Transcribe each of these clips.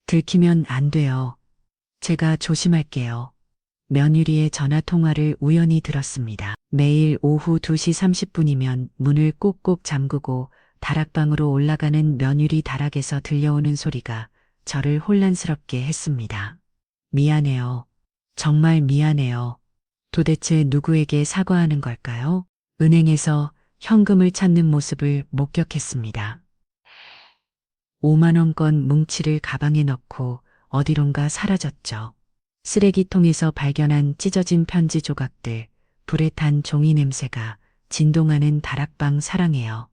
들키면 안 돼요. 제가 조심할게요. 며느리의 전화 통화를 우연히 들었습니다. 매일 오후 2시 30분이면 문을 꼭꼭 잠그고 다락방으로 올라가는 며느리 다락에서 들려오는 소리가 저를 혼란스럽게 했습니다. 미안해요. 정말 미안해요. 도대체 누구에게 사과하는 걸까요? 은행에서 현금을 찾는 모습을 목격했습니다. 5만 원권 뭉치를 가방에 넣고 어디론가 사라졌죠. 쓰레기통에서 발견한 찢어진 편지 조각들, 불에 탄 종이 냄새가 진동하는 다락방 사랑해요.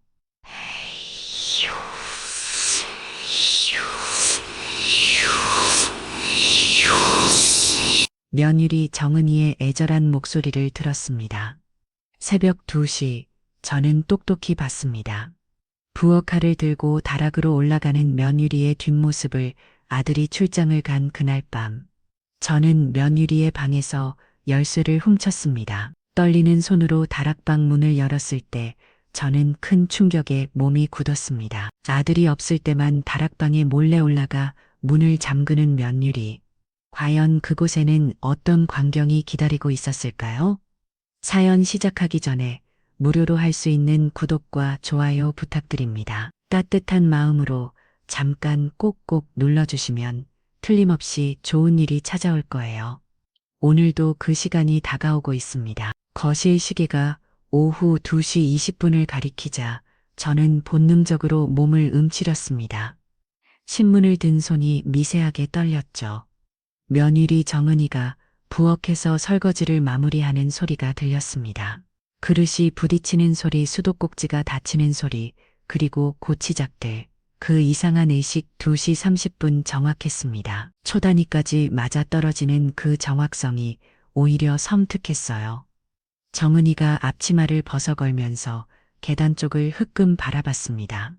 며느리 정은이의 애절한 목소리를 들었습니다. 새벽 2시, 저는 똑똑히 봤습니다. 부엌칼을 들고 다락으로 올라가는 며느리의 뒷모습을 아들이 출장을 간 그날 밤. 저는 며느리의 방에서 열쇠를 훔쳤습니다. 떨리는 손으로 다락방 문을 열었을 때 저는 큰 충격에 몸이 굳었습니다. 아들이 없을 때만 다락방에 몰래 올라가 문을 잠그는 며느리. 과연 그곳에는 어떤 광경이 기다리고 있었을까요? 사연 시작하기 전에 무료로 할 수 있는 구독과 좋아요 부탁드립니다. 따뜻한 마음으로 잠깐 꼭꼭 눌러주시면 틀림없이 좋은 일이 찾아올 거예요. 오늘도 그 시간이 다가오고 있습니다. 거실 시계가 오후 2시 20분을 가리키자 저는 본능적으로 몸을 움츠렸습니다. 신문을 든 손이 미세하게 떨렸죠. 며느리 정은이가 부엌에서 설거지를 마무리하는 소리가 들렸습니다. 그릇이 부딪히는 소리, 수도꼭지가 닫히는 소리, 그리고 고치작들. 그 이상한 의식 2시 30분 정확했습니다. 초단위까지 맞아떨어지는 그 정확성이 오히려 섬뜩했어요. 정은이가 앞치마를 벗어걸면서 계단 쪽을 흘끔 바라봤습니다.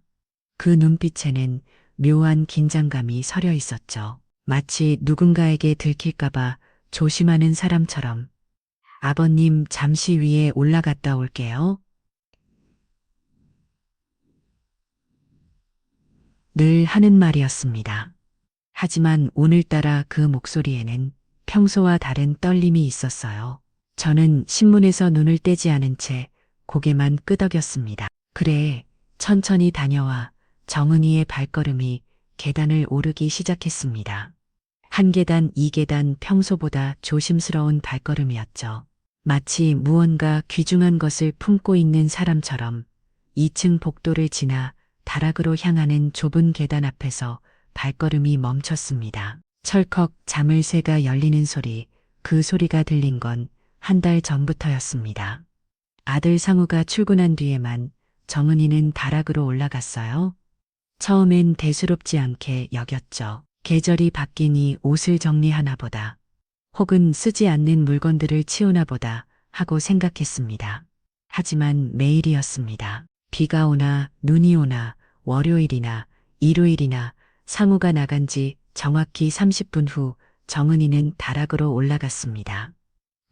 그 눈빛에는 묘한 긴장감이 서려 있었죠. 마치 누군가에게 들킬까봐 조심하는 사람처럼. 아버님 잠시 위에 올라갔다 올게요. 늘 하는 말이었습니다. 하지만 오늘따라 그 목소리에는 평소와 다른 떨림이 있었어요. 저는 신문에서 눈을 떼지 않은 채 고개만 끄덕였습니다. 그래, 천천히 다녀와. 정은이의 발걸음이 계단을 오르기 시작했습니다. 한 계단, 이 계단 평소보다 조심스러운 발걸음이었죠. 마치 무언가 귀중한 것을 품고 있는 사람처럼 2층 복도를 지나 다락으로 향하는 좁은 계단 앞에서 발걸음이 멈췄습니다. 철컥 자물쇠가 열리는 소리, 그 소리가 들린 건 한 달 전부터였습니다. 아들 상우가 출근한 뒤에만 정은이는 다락으로 올라갔어요. 처음엔 대수롭지 않게 여겼죠. 계절이 바뀌니 옷을 정리하나 보다. 혹은 쓰지 않는 물건들을 치우나 보다 하고 생각했습니다. 하지만 매일이었습니다. 비가 오나 눈이 오나 월요일이나 일요일이나 상우가 나간 지 정확히 30분 후 정은이는 다락으로 올라갔습니다.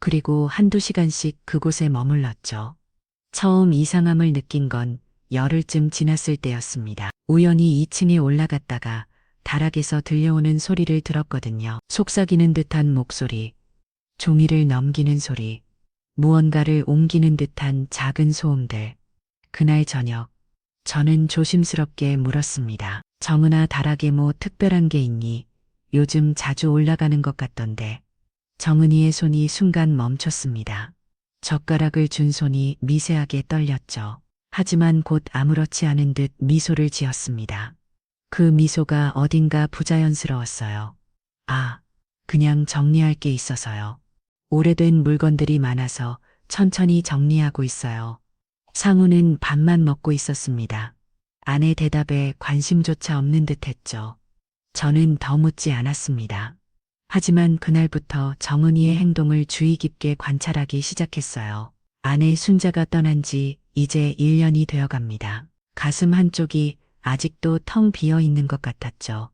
그리고 한두 시간씩 그곳에 머물렀죠. 처음 이상함을 느낀 건 열흘쯤 지났을 때였습니다. 우연히 2층에 올라갔다가 다락에서 들려오는 소리를 들었거든요. 속삭이는 듯한 목소리, 종이를 넘기는 소리, 무언가를 옮기는 듯한 작은 소음들. 그날 저녁, 저는 조심스럽게 물었습니다. 정은아, 다락에 뭐 특별한 게 있니? 요즘 자주 올라가는 것 같던데. 정은이의 손이 순간 멈췄습니다. 젓가락을 준 손이 미세하게 떨렸죠. 하지만 곧 아무렇지 않은 듯 미소를 지었습니다. 그 미소가 어딘가 부자연스러웠어요. 아, 그냥 정리할 게 있어서요. 오래된 물건들이 많아서 천천히 정리하고 있어요. 상우는 밥만 먹고 있었습니다. 아내 대답에 관심조차 없는 듯 했죠. 저는 더 묻지 않았습니다. 하지만 그날부터 정은이의 행동을 주의 깊게 관찰하기 시작했어요. 아내 순자가 떠난 지 이제 1년이 되어 갑니다. 가슴 한쪽이 아직도 텅 비어 있는 것 같았죠.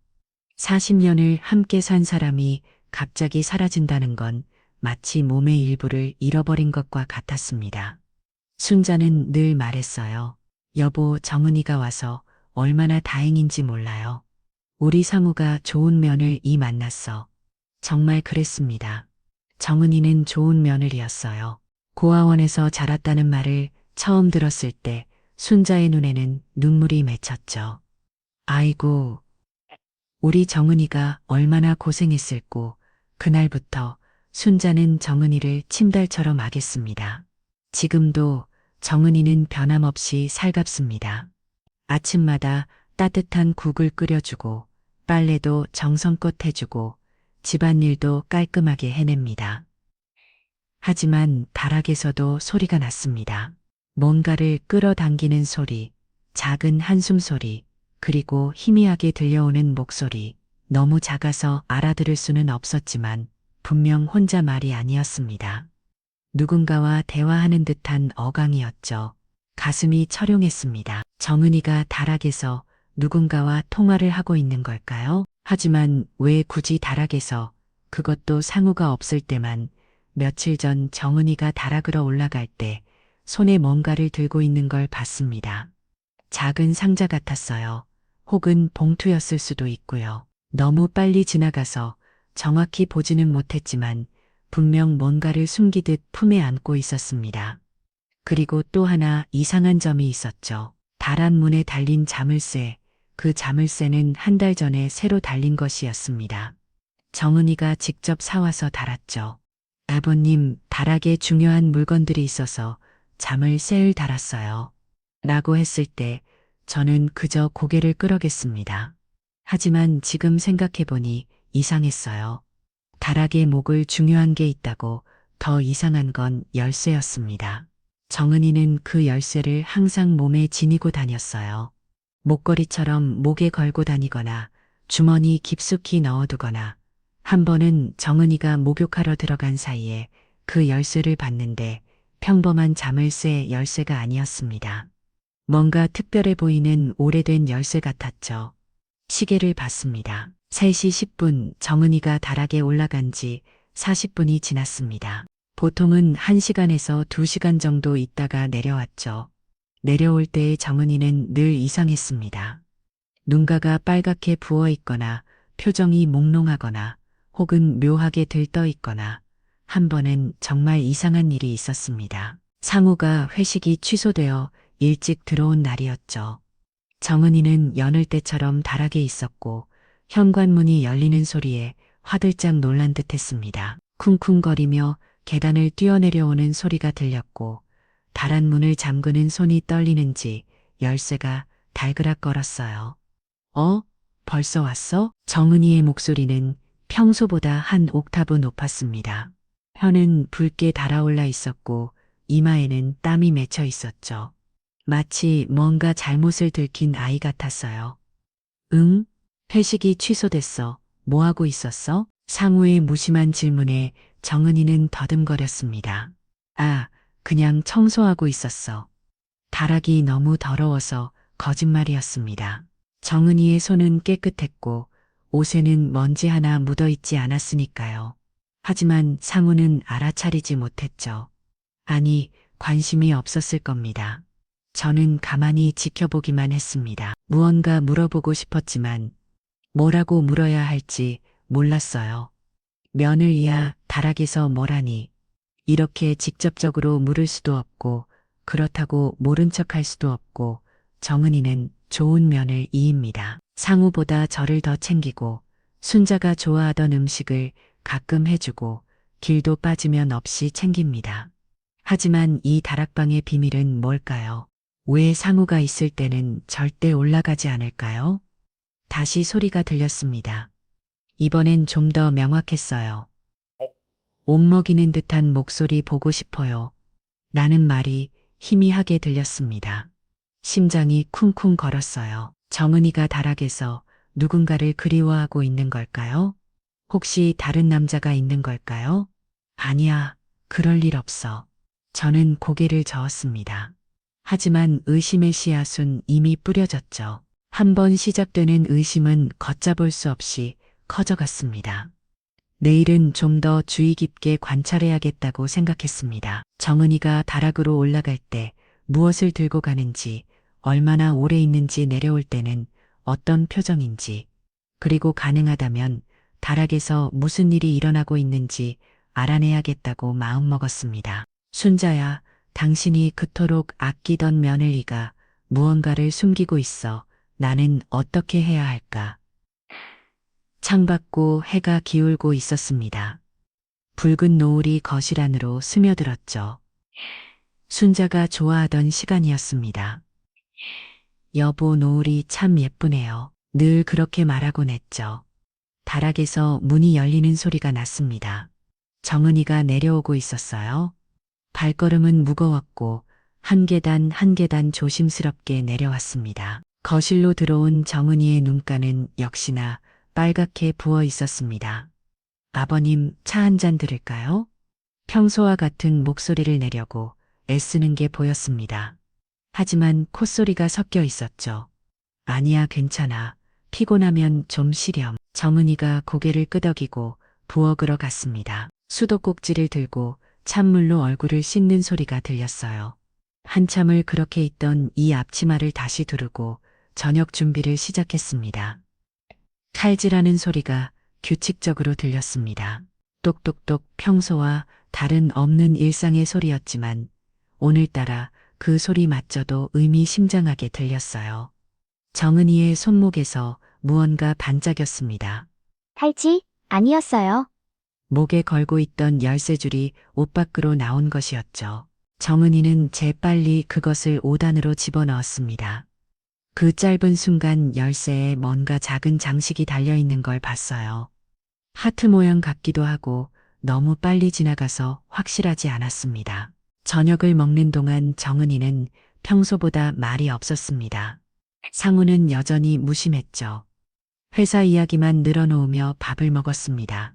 40년을 함께 산 사람이 갑자기 사라진다는 건 마치 몸의 일부를 잃어버린 것과 같았습니다. 순자는 늘 말했어요. 여보, 정은이가 와서 얼마나 다행인지 몰라요. 우리 상우가 좋은 며느리 만났어. 정말 그랬습니다. 정은이는 좋은 며느리였어요. 고아원에서 자랐다는 말을 처음 들었을 때 순자의 눈에는 눈물이 맺혔죠. 아이고, 우리 정은이가 얼마나 고생했을꼬. 그날부터 순자는 정은이를 침달처럼 아겠습니다. 지금도 정은이는 변함없이 살갑습니다. 아침마다 따뜻한 국을 끓여주고 빨래도 정성껏 해주고 집안일도 깔끔하게 해냅니다. 하지만 다락에서도 소리가 났습니다. 뭔가를 끌어당기는 소리, 작은 한숨 소리, 그리고 희미하게 들려오는 목소리. 너무 작아서 알아들을 수는 없었지만 분명 혼자 말이 아니었습니다. 누군가와 대화하는 듯한 어강이었죠. 가슴이 처령했습니다. 정은이가 다락에서 누군가와 통화를 하고 있는 걸까요? 하지만 왜 굳이 다락에서, 그것도 상우가 없을 때만. 며칠 전 정은이가 다락으로 올라갈 때 손에 뭔가를 들고 있는 걸 봤습니다. 작은 상자 같았어요. 혹은 봉투였을 수도 있고요. 너무 빨리 지나가서 정확히 보지는 못했지만 분명 뭔가를 숨기듯 품에 안고 있었습니다. 그리고 또 하나 이상한 점이 있었죠. 다락 문에 달린 자물쇠. 그 자물쇠는 한 달 전에 새로 달린 것이었습니다. 정은이가 직접 사와서 달았죠. 아버님, 다락에 중요한 물건들이 있어서 자물쇠를 달았어요. 라고 했을 때 저는 그저 고개를 끄덕였습니다. 하지만 지금 생각해보니 이상했어요. 다락에 목을 중요한 게 있다고. 더 이상한 건 열쇠였습니다. 정은이는 그 열쇠를 항상 몸에 지니고 다녔어요. 목걸이처럼 목에 걸고 다니거나 주머니 깊숙이 넣어두거나. 한 번은 정은이가 목욕하러 들어간 사이에 그 열쇠를 봤는데 평범한 자물쇠 열쇠가 아니었습니다. 뭔가 특별해 보이는 오래된 열쇠 같았죠. 시계를 봤습니다. 3시 10분. 정은이가 다락에 올라간 지 40분이 지났습니다. 보통은 1시간에서 2시간 정도 있다가 내려왔죠. 내려올 때의 정은이는 늘 이상했습니다. 눈가가 빨갛게 부어 있거나 표정이 몽롱하거나 혹은 묘하게 들떠 있거나. 한 번은 정말 이상한 일이 있었습니다. 상우가 회식이 취소되어 일찍 들어온 날이었죠. 정은이는 여느 때처럼 다락에 있었고 현관문이 열리는 소리에 화들짝 놀란 듯 했습니다. 쿵쿵거리며 계단을 뛰어내려오는 소리가 들렸고 다락 문을 잠그는 손이 떨리는지 열쇠가 달그락거렸어요. 벌써 왔어? 정은이의 목소리는 평소보다 한 옥타브 높았습니다. 혀는 붉게 달아올라 있었고 이마에는 땀이 맺혀 있었죠. 마치 뭔가 잘못을 들킨 아이 같았어요. 응? 회식이 취소됐어. 뭐 하고 있었어? 상우의 무심한 질문에 정은이는 더듬거렸습니다. 아, 그냥 청소하고 있었어. 다락이 너무 더러워서. 거짓말이었습니다. 정은이의 손은 깨끗했고 옷에는 먼지 하나 묻어 있지 않았으니까요. 하지만 상우는 알아차리지 못했죠. 아니, 관심이 없었을 겁니다. 저는 가만히 지켜보기만 했습니다. 무언가 물어보고 싶었지만 뭐라고 물어야 할지 몰랐어요. 며느리야, 다락에서 뭘 하니? 이렇게 직접적으로 물을 수도 없고 그렇다고 모른 척할 수도 없고. 정은이는 좋은 며느리입니다. 상우보다 저를 더 챙기고 순자가 좋아하던 음식을 가끔 해주고 길도 빠지면 없이 챙깁니다. 하지만 이 다락방의 비밀은 뭘까요? 왜 상우가 있을 때는 절대 올라가지 않을까요? 다시 소리가 들렸습니다. 이번엔 좀 더 명확했어요. 옥먹이는 듯한 목소리. 보고 싶어요. 라는 말이 희미하게 들렸습니다. 심장이 쿵쿵 걸었어요. 정은이가 다락에서 누군가를 그리워하고 있는 걸까요? 혹시 다른 남자가 있는 걸까요? 아니야, 그럴 일 없어. 저는 고개를 저었습니다. 하지만 의심의 씨앗은 이미 뿌려졌죠. 한 번 시작되는 의심은 걷잡을 수 없이 커져갔습니다. 내일은 좀 더 주의 깊게 관찰해야겠다고 생각했습니다. 정은이가 다락으로 올라갈 때 무엇을 들고 가는지, 얼마나 오래 있는지, 내려올 때는 어떤 표정인지, 그리고 가능하다면 다락에서 무슨 일이 일어나고 있는지 알아내야겠다고 마음먹었습니다. 순자야, 당신이 그토록 아끼던 며느리가 무언가를 숨기고 있어. 나는 어떻게 해야 할까? 창밖고 해가 기울고 있었습니다. 붉은 노을이 거실 안으로 스며들었죠. 순자가 좋아하던 시간이었습니다. 여보, 노을이 참 예쁘네요. 늘 그렇게 말하곤 했죠. 다락에서 문이 열리는 소리가 났습니다. 정은이가 내려오고 있었어요. 발걸음은 무거웠고 한 계단 한 계단 조심스럽게 내려왔습니다. 거실로 들어온 정은이의 눈가는 역시나 빨갛게 부어 있었습니다. 아버님, 차 한 잔 드릴까요? 평소와 같은 목소리를 내려고 애쓰는 게 보였습니다. 하지만 콧소리가 섞여 있었죠. 아니야, 괜찮아. 피곤하면 좀 쉬렴. 정은이가 고개를 끄덕이고 부엌으로 갔습니다. 수도꼭지를 들고 찬물로 얼굴을 씻는 소리가 들렸어요. 한참을 그렇게 있던 이 앞치마를 다시 두르고 저녁 준비를 시작했습니다. 칼질하는 소리가 규칙적으로 들렸습니다. 똑똑똑, 평소와 다른 없는 일상의 소리였지만 오늘따라 그 소리마저도 의미심장하게 들렸어요. 정은이의 손목에서 무언가 반짝였습니다. 팔찌? 아니었어요. 목에 걸고 있던 열쇠줄이 옷 밖으로 나온 것이었죠. 정은이는 재빨리 그것을 옷안으로 집어넣었습니다. 그 짧은 순간 열쇠에 뭔가 작은 장식이 달려있는 걸 봤어요. 하트 모양 같기도 하고 너무 빨리 지나가서 확실하지 않았습니다. 저녁을 먹는 동안 정은이는 평소보다 말이 없었습니다. 상우는 여전히 무심했죠. 회사 이야기만 늘어놓으며 밥을 먹었습니다.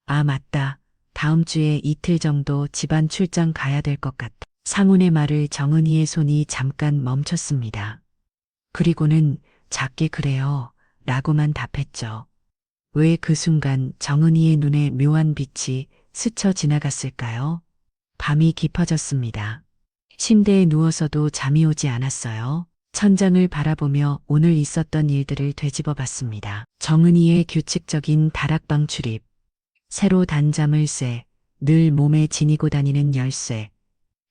아, 맞다. 다음 주에 이틀 정도 집안 출장 가야 될 것 같다. 상훈의 말을 정은이의 손이 잠깐 멈췄습니다. 그리고는 작게 그래요. 라고만 답했죠. 왜 그 순간 정은이의 눈에 묘한 빛이 스쳐 지나갔을까요? 밤이 깊어졌습니다. 침대에 누워서도 잠이 오지 않았어요. 천장을 바라보며 오늘 있었던 일들을 되짚어 봤습니다. 정은이의 규칙적인 다락방 출입, 새로 단 자물쇠, 늘 몸에 지니고 다니는 열쇠,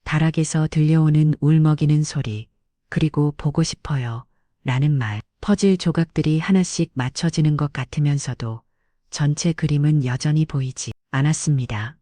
다락에서 들려오는 울먹이는 소리, 그리고 보고 싶어요. 라는 말, 퍼즐 조각들이 하나씩 맞춰지는 것 같으면서도 전체 그림은 여전히 보이지 않았습니다.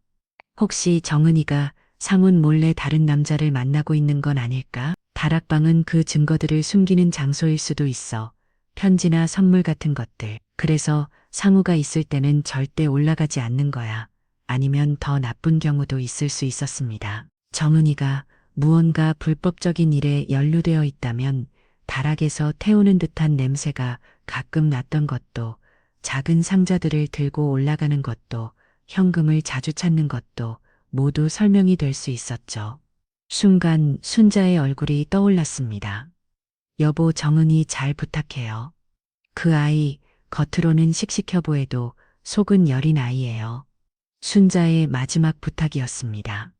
혹시 정은이가 상훈 몰래 다른 남자를 만나고 있는 건 아닐까? 다락방은 그 증거들을 숨기는 장소일 수도 있어. 편지나 선물 같은 것들. 그래서 상우가 있을 때는 절대 올라가지 않는 거야. 아니면 더 나쁜 경우도 있을 수 있었습니다. 정은이가 무언가 불법적인 일에 연루되어 있다면 다락에서 태우는 듯한 냄새가 가끔 났던 것도, 작은 상자들을 들고 올라가는 것도, 현금을 자주 찾는 것도 모두 설명이 될 수 있었죠. 순간 순자의 얼굴이 떠올랐습니다. 여보, 정은이 잘 부탁해요. 그 아이 겉으로는 씩씩해 보여도 속은 여린 아이예요. 순자의 마지막 부탁이었습니다.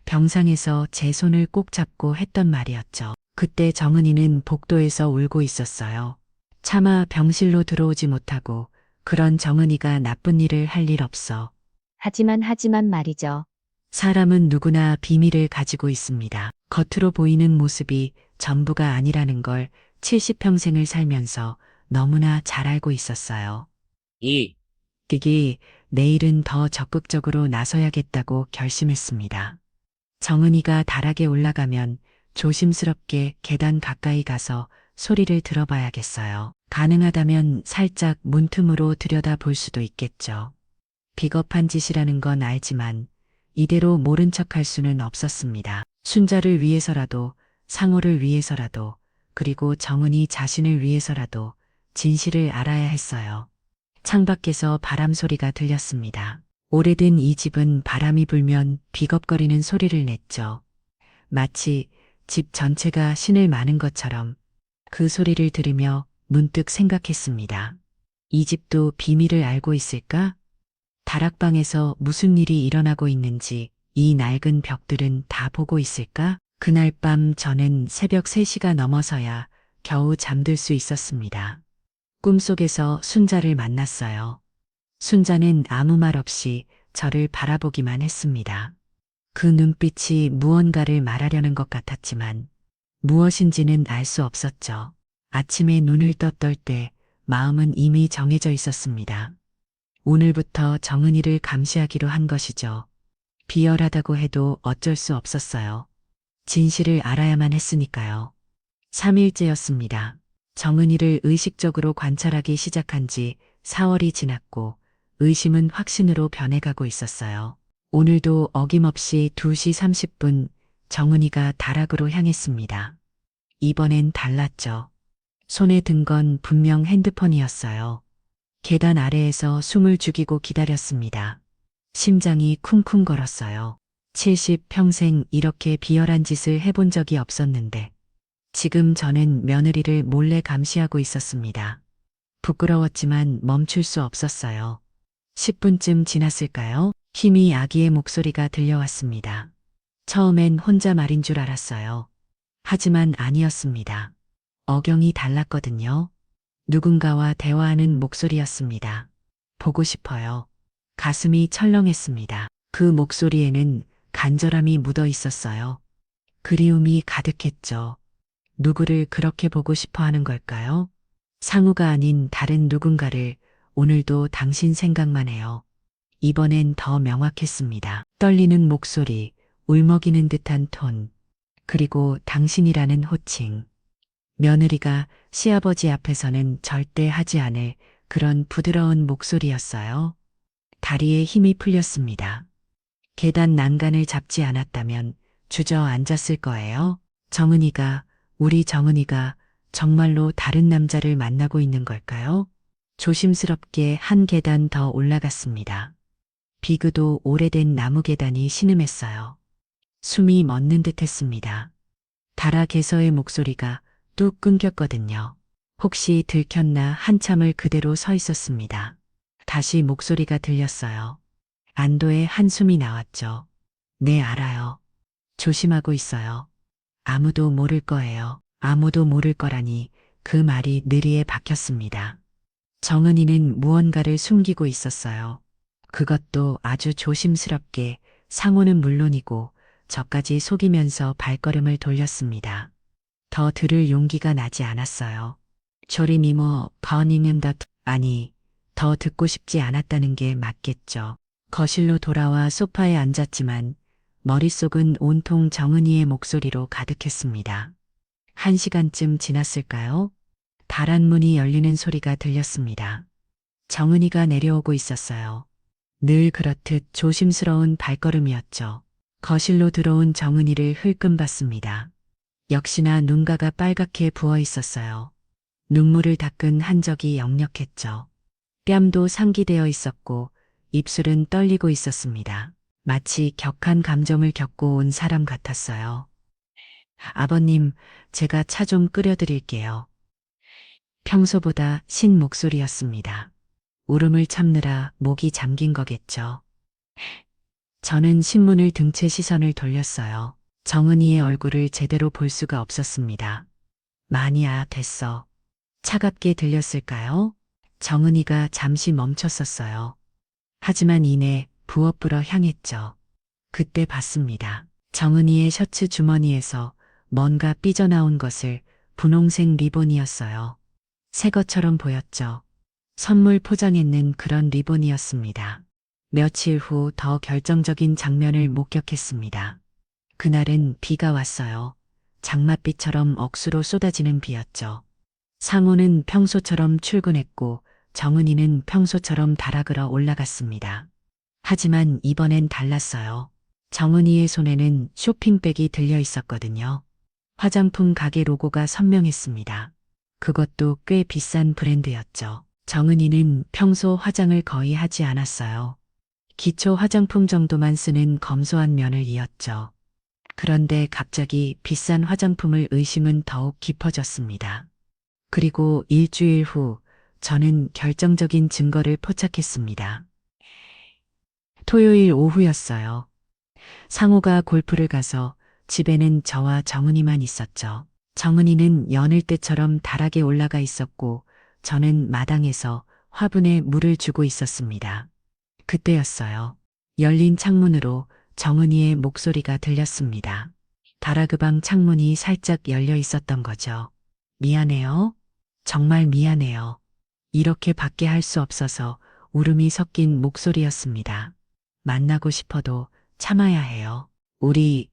병상에서 제 손을 꼭 잡고 했던 말이었죠. 그때 정은이는 복도에서 울고 있었어요. 차마 병실로 들어오지 못하고 그런 정은이가 나쁜 일을 할 일 없어. 하지만 말이죠. 사람은 누구나 비밀을 가지고 있습니다. 겉으로 보이는 모습이 전부가 아니라는 걸 70평생을 살면서 너무나 잘 알고 있었어요. 기기, 내일은 더 적극적으로 나서야겠다고 결심했습니다. 정은이가 다락에 올라가면 조심스럽게 계단 가까이 가서 소리를 들어봐야겠어요. 가능하다면 살짝 문틈으로 들여다볼 수도 있겠죠. 비겁한 짓이라는 건 알지만 이대로 모른 척할 수는 없었습니다. 순자를 위해서라도, 상호를 위해서라도, 그리고 정은이 자신을 위해서라도 진실을 알아야 했어요. 창밖에서 바람 소리가 들렸습니다. 오래된 이 집은 바람이 불면 비겁거리는 소리를 냈죠. 마치 집 전체가 신을 마는 것처럼. 그 소리를 들으며 문득 생각했습니다. 이 집도 비밀을 알고 있을까? 다락방에서 무슨 일이 일어나고 있는지 이 낡은 벽들은 다 보고 있을까? 그날 밤 저는 새벽 3시가 넘어서야 겨우 잠들 수 있었습니다. 꿈속에서 순자를 만났어요. 순자는 아무 말 없이 저를 바라보기만 했습니다. 그 눈빛이 무언가를 말하려는 것 같았지만 무엇인지는 알 수 없었죠. 아침에 눈을 떴을 때 마음은 이미 정해져 있었습니다. 오늘부터 정은이를 감시하기로 한 것이죠. 비열하다고 해도 어쩔 수 없었어요. 진실을 알아야만 했으니까요. 3일째였습니다. 정은이를 의식적으로 관찰하기 시작한 지 4월이 지났고 의심은 확신으로 변해가고 있었어요. 오늘도 어김없이 2시 30분 정은이가 다락으로 향했습니다. 이번엔 달랐죠. 손에 든 건 분명 핸드폰이었어요. 계단 아래에서 숨을 죽이고 기다렸습니다. 심장이 쿵쿵 걸었어요. 70평생 이렇게 비열한 짓을 해본 적이 없었는데 지금 저는 며느리를 몰래 감시하고 있었습니다. 부끄러웠지만 멈출 수 없었어요. 10분쯤 지났을까요? 힘이 아기의 목소리가 들려왔습니다. 처음엔 혼자 말인 줄 알았어요. 하지만 아니었습니다. 억양이 달랐거든요. 누군가와 대화하는 목소리였습니다. 보고 싶어요. 가슴이 철렁했습니다. 그 목소리에는 간절함이 묻어 있었어요. 그리움이 가득했죠. 누구를 그렇게 보고 싶어 하는 걸까요? 상우가 아닌 다른 누군가를 오늘도 당신 생각만 해요. 이번엔 더 명확했습니다. 떨리는 목소리, 울먹이는 듯한 톤, 그리고 당신이라는 호칭. 며느리가 시아버지 앞에서는 절대 하지 않을 그런 부드러운 목소리였어요. 다리에 힘이 풀렸습니다. 계단 난간을 잡지 않았다면 주저앉았을 거예요. 우리 정은이가 정말로 다른 남자를 만나고 있는 걸까요? 조심스럽게 한 계단 더 올라갔습니다. 비그도 오래된 나무 계단이 신음했어요. 숨이 멎는 듯 했습니다. 다락에서의 목소리가 뚝 끊겼거든요. 혹시 들켰나 한참을 그대로 서 있었습니다. 다시 목소리가 들렸어요. 안도의 한숨이 나왔죠. 네, 알아요. 조심하고 있어요. 아무도 모를 거예요. 아무도 모를 거라니 그 말이 뇌리에 박혔습니다. 정은이는 무언가를 숨기고 있었어요. 그것도 아주 조심스럽게 상호는 물론이고 저까지 속이면서 발걸음을 돌렸습니다. 더 들을 용기가 나지 않았어요. 조리미모 아니, 더 듣고 싶지 않았다는 게 맞겠죠. 거실로 돌아와 소파에 앉았지만 머릿속은 온통 정은이의 목소리로 가득했습니다. 1시간쯤 지났을까요? 다락문이 열리는 소리가 들렸습니다. 정은이가 내려오고 있었어요. 늘 그렇듯 조심스러운 발걸음이었죠. 거실로 들어온 정은이를 흘끔 봤습니다. 역시나 눈가가 빨갛게 부어 있었어요. 눈물을 닦은 흔적이 역력했죠. 뺨도 상기되어 있었고 입술은 떨리고 있었습니다. 마치 격한 감정을 겪고 온 사람 같았어요. 아버님, 제가 차 좀 끓여드릴게요. 평소보다 신 목소리였습니다. 울음을 참느라 목이 잠긴 거겠죠. 저는 신문을 든 채 시선을 돌렸어요. 정은이의 얼굴을 제대로 볼 수가 없었습니다. 마니아, 됐어. 차갑게 들렸을까요? 정은이가 잠시 멈췄었어요. 하지만 이내 부엌으로 향했죠. 그때 봤습니다. 정은이의 셔츠 주머니에서 뭔가 삐져나온 것을 분홍색 리본이었어요. 새 것처럼 보였죠. 선물 포장했는 그런 리본이었습니다. 며칠 후 더 결정적인 장면을 목격했습니다. 그날은 비가 왔어요. 장맛비처럼 억수로 쏟아지는 비였죠. 상우는 평소처럼 출근했고 정은이는 평소처럼 다락으로 올라갔습니다. 하지만 이번엔 달랐어요. 정은이의 손에는 쇼핑백이 들려 있었거든요. 화장품 가게 로고가 선명했습니다. 그것도 꽤 비싼 브랜드였죠. 정은이는 평소 화장을 거의 하지 않았어요. 기초 화장품 정도만 쓰는 검소한 면을 이었죠. 그런데 갑자기 비싼 화장품을 의심은 더욱 깊어졌습니다. 그리고 일주일 후 저는 결정적인 증거를 포착했습니다. 토요일 오후였어요. 상우가 골프를 가서 집에는 저와 정은이만 있었죠. 정은이는 여느 때처럼 다락에 올라가 있었고 저는 마당에서 화분에 물을 주고 있었습니다. 그때였어요. 열린 창문으로 정은이의 목소리가 들렸습니다. 다락방 창문이 살짝 열려 있었던 거죠. 미안해요. 정말 미안해요. 이렇게 밖에 할 수 없어서 울음이 섞인 목소리였습니다. 만나고 싶어도 참아야 해요. 우리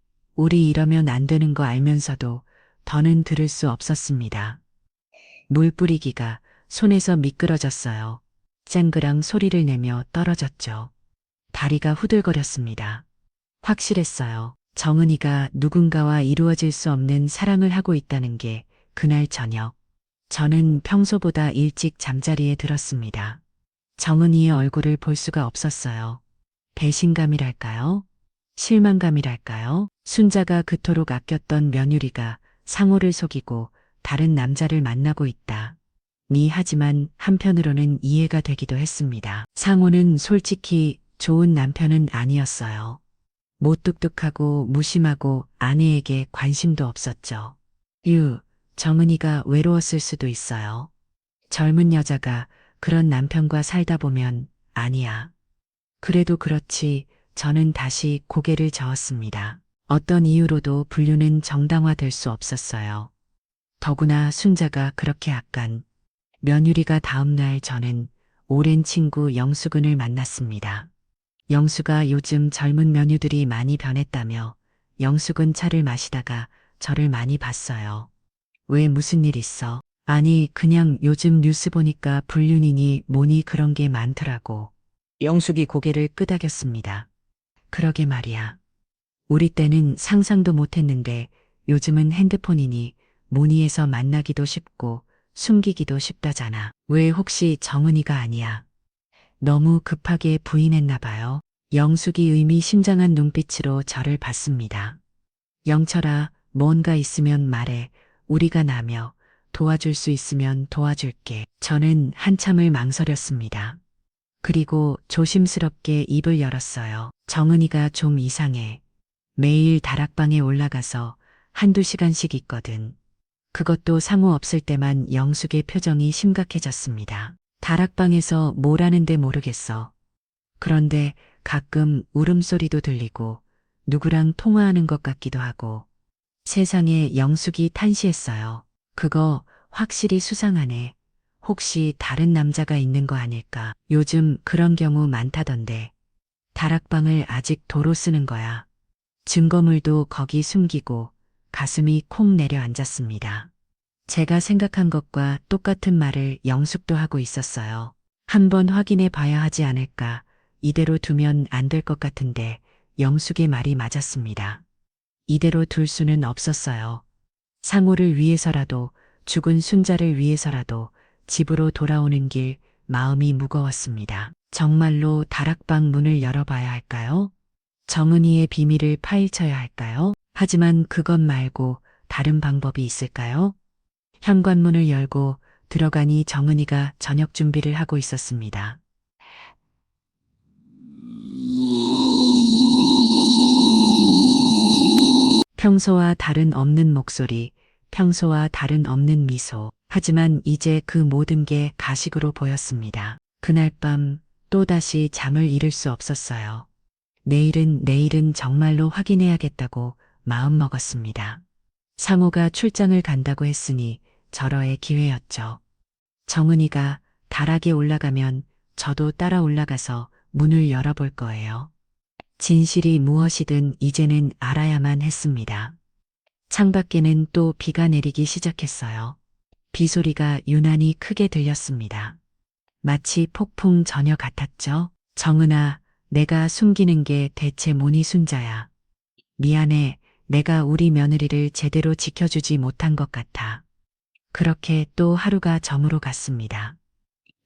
이러면 안 되는 거 알면서도 더는 들을 수 없었습니다. 물 뿌리기가 손에서 미끄러졌어요. 쨍그랑 소리를 내며 떨어졌죠. 다리가 후들거렸습니다. 확실했어요. 정은이가 누군가와 이루어질 수 없는 사랑을 하고 있다는 게 그날 저녁. 저는 평소보다 일찍 잠자리에 들었습니다. 정은이의 얼굴을 볼 수가 없었어요. 배신감이랄까요? 실망감이랄까요? 순자가 그토록 아꼈던 며느리가 상호를 속이고 다른 남자를 만나고 있다. 하지만 한편으로는 이해가 되기도 했습니다. 상호는 솔직히 좋은 남편은 아니었어요. 무뚝뚝하고 무심하고 아내에게 관심도 없었죠. 정은이가 외로웠을 수도 있어요. 젊은 여자가 그런 남편과 살다 보면 아니야. 그래도 그렇지 저는 다시 고개를 저었습니다. 어떤 이유로도 분류는 정당화될 수 없었어요. 더구나 순자가 그렇게 악한 며느리가 다음날 저는 오랜 친구 영수근을 만났습니다. 영수가 요즘 젊은 며느들이 많이 변했다며 영수근 차를 마시다가 저를 많이 봤어요. 왜 무슨 일 있어? 아니 그냥 요즘 뉴스 보니까 불륜이니 뭐니 그런 게 많더라고. 영숙이 고개를 끄덕였습니다. 그러게 말이야. 우리 때는 상상도 못했는데 요즘은 핸드폰이니 뭐니 해서 만나기도 쉽고 숨기기도 쉽다잖아. 왜 혹시 정은이가 아니야? 너무 급하게 부인했나 봐요. 영숙이 의미심장한 눈빛으로 저를 봤습니다. 영철아, 뭔가 있으면 말해. 우리가 나며 도와줄 수 있으면 도와줄게. 저는 한참을 망설였습니다. 그리고 조심스럽게 입을 열었어요. 정은이가 좀 이상해. 매일 다락방에 올라가서 한두 시간씩 있거든. 그것도 상호 없을 때만 영숙의 표정이 심각해졌습니다. 다락방에서 뭘 하는데 모르겠어. 그런데 가끔 울음소리도 들리고 누구랑 통화하는 것 같기도 하고 세상에 영숙이 탄시했어요. 그거 확실히 수상하네. 혹시 다른 남자가 있는 거 아닐까? 요즘 그런 경우 많다던데. 다락방을 아직 도로 쓰는 거야. 증거물도 거기 숨기고 가슴이 콩 내려앉았습니다. 제가 생각한 것과 똑같은 말을 영숙도 하고 있었어요. 한번 확인해 봐야 하지 않을까. 이대로 두면 안 될 것 같은데 영숙의 말이 맞았습니다. 이대로 둘 수는 없었어요. 상호를 위해서라도 죽은 순자를 위해서라도 집으로 돌아오는 길 마음이 무거웠습니다. 정말로 다락방 문을 열어봐야 할까요? 정은이의 비밀을 파헤쳐야 할까요? 하지만 그것 말고 다른 방법이 있을까요? 현관문을 열고 들어가니 정은이가 저녁 준비를 하고 있었습니다. 평소와 다른 없는 목소리, 평소와 다른 없는 미소. 하지만 이제 그 모든 게 가식으로 보였습니다. 그날 밤 또다시 잠을 이룰 수 없었어요. 내일은 정말로 확인해야겠다고 마음먹었습니다. 상호가 출장을 간다고 했으니 절호의 기회였죠. 정은이가 다락에 올라가면 저도 따라 올라가서 문을 열어볼 거예요. 진실이 무엇이든 이제는 알아야만 했습니다. 창밖에는 또 비가 내리기 시작했어요. 비소리가 유난히 크게 들렸습니다. 마치 폭풍 전야 같았죠. 정은아, 내가 숨기는 게 대체 뭐니 순자야. 미안해, 내가 우리 며느리를 제대로 지켜주지 못한 것 같아. 그렇게 또 하루가 저물어 갔습니다.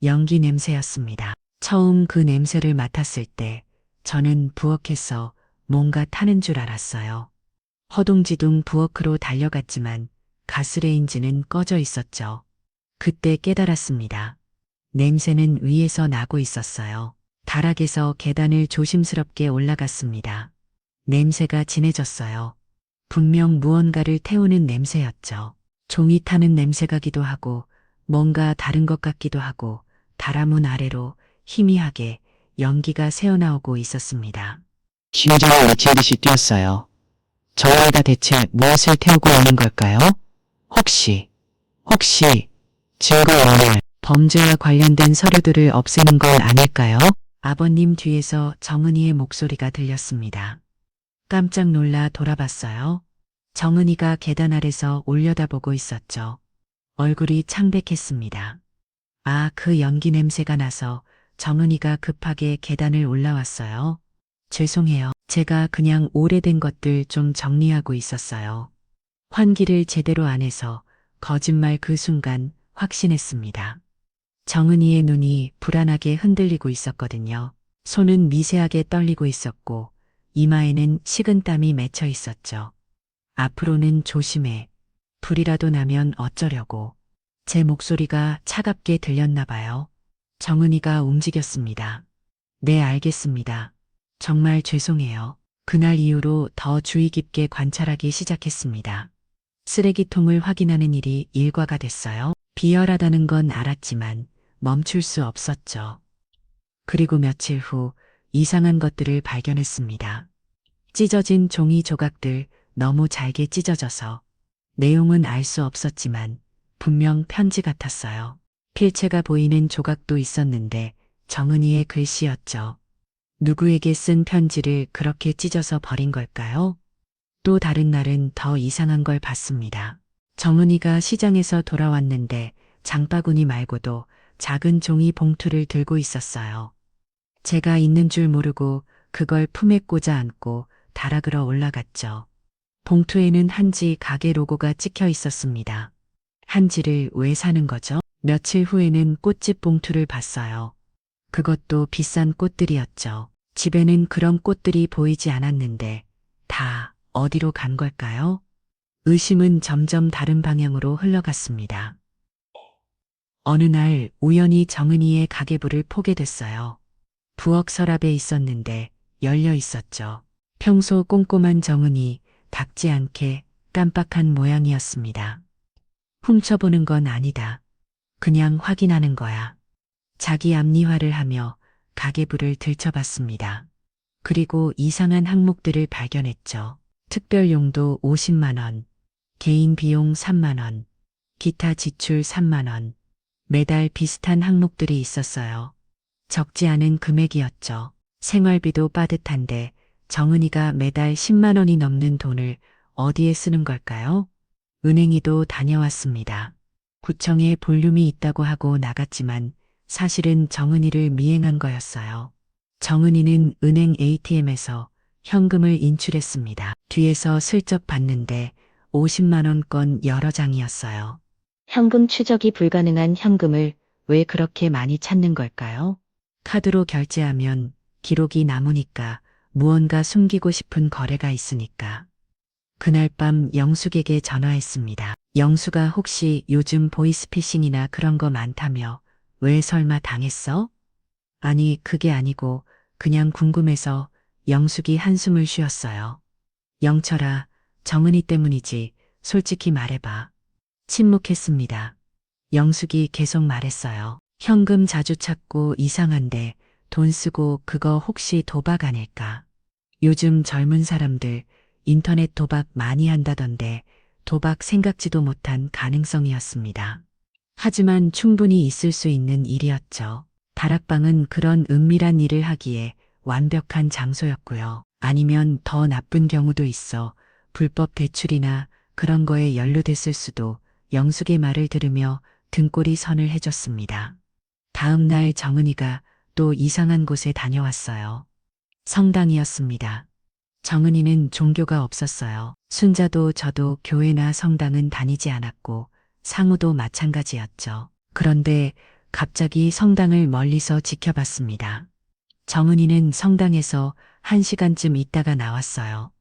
연기 냄새였습니다. 처음 그 냄새를 맡았을 때 저는 부엌에서 뭔가 타는 줄 알았어요. 허둥지둥 부엌으로 달려갔지만 가스레인지는 꺼져 있었죠. 그때 깨달았습니다. 냄새는 위에서 나고 있었어요. 다락에서 계단을 조심스럽게 올라갔습니다. 냄새가 진해졌어요. 분명 무언가를 태우는 냄새였죠. 종이 타는 냄새 가기도 하고 뭔가 다른 것 같기도 하고 다라문 아래로 희미하게 연기가 새어나오고 있었습니다. 심장이 미친 듯이 뛰었어요. 정원이가 대체 무엇을 태우고 있는 걸까요? 혹시 증거인멸, 범죄와 관련된 서류들을 없애는 건 아닐까요? 아버님 뒤에서 정은이의 목소리가 들렸습니다. 깜짝 놀라 돌아봤어요. 정은이가 계단 아래서 올려다보고 있었죠. 얼굴이 창백했습니다. 아, 그 연기 냄새가 나서 정은이가 급하게 계단을 올라왔어요. 죄송해요. 제가 그냥 오래된 것들 좀 정리하고 있었어요. 환기를 제대로 안 해서 거짓말 그 순간 확신했습니다. 정은이의 눈이 불안하게 흔들리고 있었거든요. 손은 미세하게 떨리고 있었고 이마에는 식은땀이 맺혀 있었죠. 앞으로는 조심해. 불이라도 나면 어쩌려고. 제 목소리가 차갑게 들렸나 봐요. 정은이가 움직였습니다. 네, 알겠습니다. 정말 죄송해요. 그날 이후로 더 주의 깊게 관찰하기 시작했습니다. 쓰레기통을 확인하는 일이 일과가 됐어요. 비열하다는 건 알았지만 멈출 수 없었죠. 그리고 며칠 후 이상한 것들을 발견했습니다. 찢어진 종이 조각들, 너무 잘게 찢어져서 내용은 알 수 없었지만 분명 편지 같았어요. 필체가 보이는 조각도 있었는데 정은이의 글씨였죠. 누구에게 쓴 편지를 그렇게 찢어서 버린 걸까요? 또 다른 날은 더 이상한 걸 봤습니다. 정은이가 시장에서 돌아왔는데 장바구니 말고도 작은 종이 봉투를 들고 있었어요. 제가 있는 줄 모르고 그걸 품에 꽂아 안고 다락으로 올라갔죠. 봉투에는 한지 가게 로고가 찍혀 있었습니다. 한지를 왜 사는 거죠? 며칠 후에는 꽃집 봉투를 봤어요. 그것도 비싼 꽃들이었죠. 집에는 그런 꽃들이 보이지 않았는데 다 어디로 간 걸까요? 의심은 점점 다른 방향으로 흘러갔습니다. 어느 날 우연히 정은이의 가계부를 포게 됐어요. 부엌 서랍에 있었는데 열려 있었죠. 평소 꼼꼼한 정은이 닦지 않게 깜빡한 모양이었습니다. 훔쳐보는 건 아니다. 그냥 확인하는 거야. 자기 앞니화를 하며 가계부를 들춰봤습니다. 그리고 이상한 항목들을 발견했죠. 특별용도 50만 원, 개인 비용 3만 원, 기타 지출 3만 원, 매달 비슷한 항목들이 있었어요. 적지 않은 금액이었죠. 생활비도 빠듯한데 정은이가 매달 10만 원이 넘는 돈을 어디에 쓰는 걸까요? 은행에도 다녀왔습니다. 구청에 볼륨이 있다고 하고 나갔지만 사실은 정은이를 미행한 거였어요. 정은이는 은행 ATM에서 현금을 인출했습니다. 뒤에서 슬쩍 봤는데 50만 원권 여러 장이었어요. 현금 추적이 불가능한 현금을 왜 그렇게 많이 찾는 걸까요? 카드로 결제하면 기록이 남으니까 무언가 숨기고 싶은 거래가 있으니까. 그날 밤 영숙에게 전화했습니다. 영수가 혹시 요즘 보이스피싱이나 그런 거 많다며 왜 설마 당했어? 아니, 그게 아니고 그냥 궁금해서. 영숙이 한숨을 쉬었어요. 영철아, 정은이 때문이지. 솔직히 말해봐. 침묵했습니다. 영숙이 계속 말했어요. 현금 자주 찾고 이상한데 돈 쓰고 그거 혹시 도박 아닐까? 요즘 젊은 사람들 인터넷 도박 많이 한다던데 도박 생각지도 못한 가능성이었습니다. 하지만 충분히 있을 수 있는 일이었죠. 다락방은 그런 은밀한 일을 하기에 완벽한 장소였고요. 아니면 더 나쁜 경우도 있어 불법 대출이나 그런 거에 연루됐을 수도. 영숙의 말을 들으며 등골이 선을 해줬습니다. 다음 날 정은이가 또 이상한 곳에 다녀왔어요. 성당이었습니다. 정은이는 종교가 없었어요. 순자도 저도 교회나 성당은 다니지 않았고 상우도 마찬가지였죠. 그런데 갑자기 성당을 멀리서 지켜봤습니다. 정은이는 성당에서 1시간쯤 있다가 나왔어요.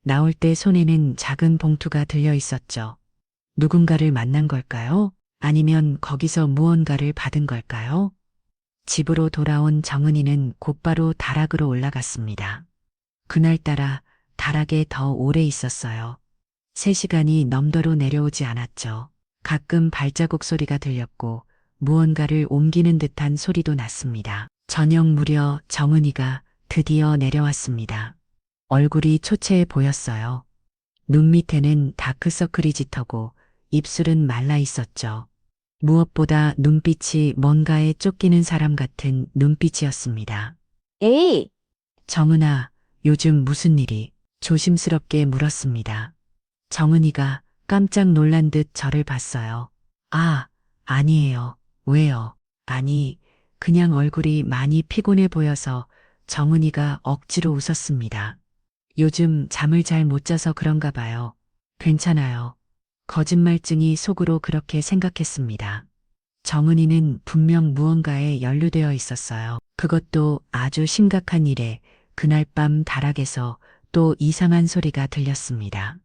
나올 때 손에는 작은 봉투가 들려 있었죠. 누군가를 만난 걸까요? 아니면 거기서 무언가를 받은 걸까요? 집으로 돌아온 정은이는 곧바로 다락으로 올라갔습니다. 그날따라 다락에 더 오래 있었어요. 3시간이 넘도록 내려오지 않았죠. 가끔 발자국 소리가 들렸고 무언가를 옮기는 듯한 소리도 났습니다. 저녁 무렵 정은이가 드디어 내려왔습니다. 얼굴이 초췌해 보였어요. 눈 밑에는 다크서클이 짙어고 입술은 말라 있었죠. 무엇보다 눈빛이 뭔가에 쫓기는 사람 같은 눈빛이었습니다. 에이, 정은아, 요즘 무슨 일이? 조심스럽게 물었습니다. 정은이가 깜짝 놀란 듯 저를 봤어요. 아, 아니에요. 왜요? 아니, 그냥 얼굴이 많이 피곤해 보여서 정은이가 억지로 웃었습니다. 요즘 잠을 잘 못 자서 그런가 봐요. 괜찮아요. 거짓말증이 속으로 그렇게 생각했습니다. 정은이는 분명 무언가에 연루되어 있었어요. 그것도 아주 심각한 일에 그날 밤 다락에서 또 이상한 소리가 들렸습니다.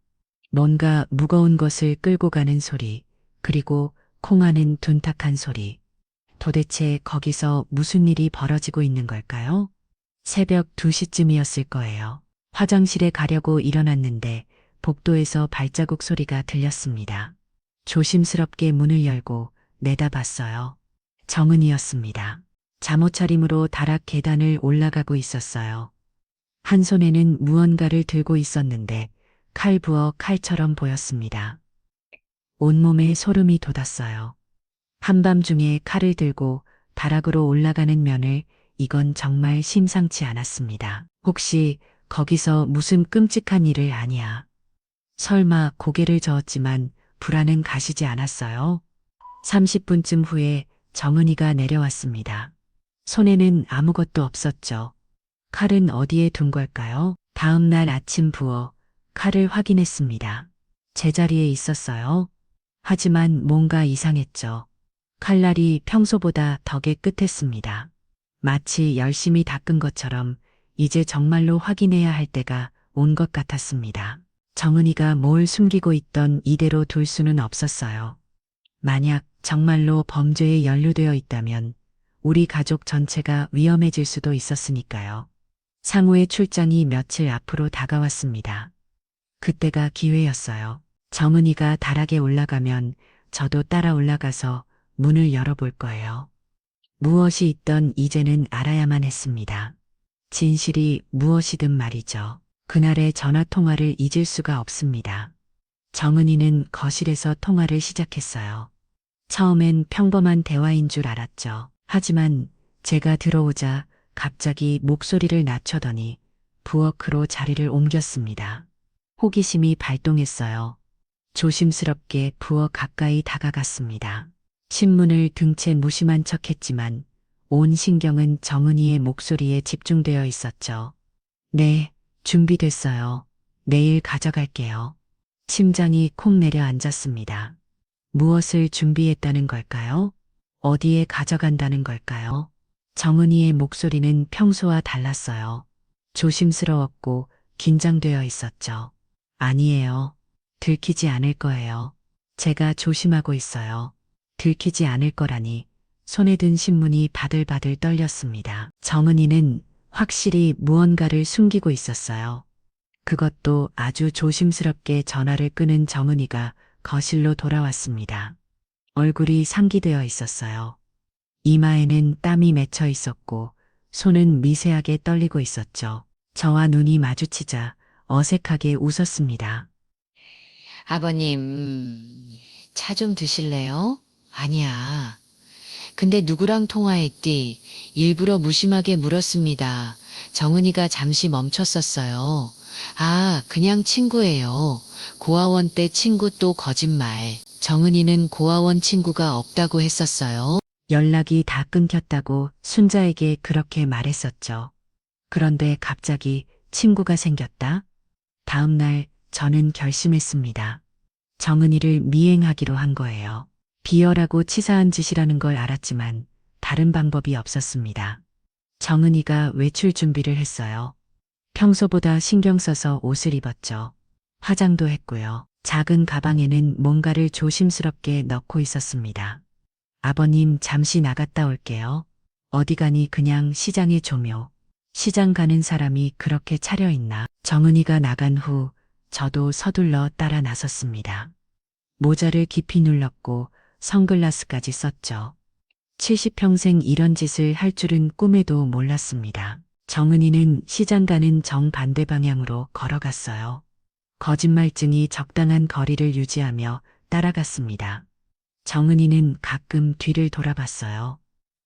뭔가 무거운 것을 끌고 가는 소리, 그리고 콩하는 둔탁한 소리. 도대체 거기서 무슨 일이 벌어지고 있는 걸까요? 새벽 2시쯤이었을 거예요. 화장실에 가려고 일어났는데 복도에서 발자국 소리가 들렸습니다. 조심스럽게 문을 열고 내다봤어요. 정은이었습니다. 잠옷차림으로 다락 계단을 올라가고 있었어요. 한 손에는 무언가를 들고 있었는데 칼 부어 칼처럼 보였습니다. 온몸에 소름이 돋았어요. 한밤중에 칼을 들고 다락으로 올라가는 면을 이건 정말 심상치 않았습니다. 혹시 거기서 무슨 끔찍한 일을 아냐? 설마 고개를 저었지만 불안은 가시지 않았어요? 30분쯤 후에 정은이가 내려왔습니다. 손에는 아무것도 없었죠. 칼은 어디에 둔 걸까요? 다음 날 아침 부어 칼을 확인했습니다. 제자리에 있었어요. 하지만 뭔가 이상했죠. 칼날이 평소보다 더 깨끗했습니다. 마치 열심히 닦은 것처럼 이제 정말로 확인해야 할 때가 온 것 같았습니다. 정은이가 뭘 숨기고 있던 이대로 둘 수는 없었어요. 만약 정말로 범죄에 연루되어 있다면 우리 가족 전체가 위험해질 수도 있었으니까요. 상우의 출장이 며칠 앞으로 다가왔습니다. 그때가 기회였어요. 정은이가 다락에 올라가면 저도 따라 올라가서 문을 열어볼 거예요. 무엇이 있던 이제는 알아야만 했습니다. 진실이 무엇이든 말이죠. 그날의 전화 통화를 잊을 수가 없습니다. 정은이는 거실에서 통화를 시작했어요. 처음엔 평범한 대화인 줄 알았죠. 하지만 제가 들어오자 갑자기 목소리를 낮추더니 부엌으로 자리를 옮겼습니다. 호기심이 발동했어요. 조심스럽게 부엌 가까이 다가갔습니다. 신문을 든 채 무심한 척했지만 온 신경은 정은이의 목소리에 집중되어 있었죠. 네, 준비됐어요. 내일 가져갈게요. 심장이 콩 내려앉았습니다. 무엇을 준비했다는 걸까요? 어디에 가져간다는 걸까요? 정은이의 목소리는 평소와 달랐어요. 조심스러웠고 긴장되어 있었죠. 아니에요. 들키지 않을 거예요. 제가 조심하고 있어요. 들키지 않을 거라니. 손에 든 신문이 바들바들 떨렸습니다. 정은이는 확실히 무언가를 숨기고 있었어요. 그것도 아주 조심스럽게 전화를 끄는 정은이가 거실로 돌아왔습니다. 얼굴이 상기되어 있었어요. 이마에는 땀이 맺혀 있었고 손은 미세하게 떨리고 있었죠. 저와 눈이 마주치자 어색하게 웃었습니다. 아버님, 차 좀 드실래요? 아니야. 근데 누구랑 통화했디? 일부러 무심하게 물었습니다. 정은이가 잠시 멈췄었어요. 아, 그냥 친구예요. 고아원 때 친구 또 거짓말. 정은이는 고아원 친구가 없다고 했었어요. 연락이 다 끊겼다고 순자에게 그렇게 말했었죠. 그런데 갑자기 친구가 생겼다? 다음 날 저는 결심했습니다. 정은이를 미행하기로 한 거예요. 비열하고 치사한 짓이라는 걸 알았지만 다른 방법이 없었습니다. 정은이가 외출 준비를 했어요. 평소보다 신경 써서 옷을 입었죠. 화장도 했고요. 작은 가방에는 뭔가를 조심스럽게 넣고 있었습니다. 아버님 잠시 나갔다 올게요. 어디 가니 그냥 시장의 조묘. 시장 가는 사람이 그렇게 차려있나. 정은이가 나간 후 저도 서둘러 따라 나섰습니다. 모자를 깊이 눌렀고 선글라스까지 썼죠. 70평생 이런 짓을 할 줄은 꿈에도 몰랐습니다. 정은이는 시장 가는 정반대 방향으로 걸어갔어요. 거짓말증이 적당한 거리를 유지하며 따라갔습니다. 정은이는 가끔 뒤를 돌아봤어요.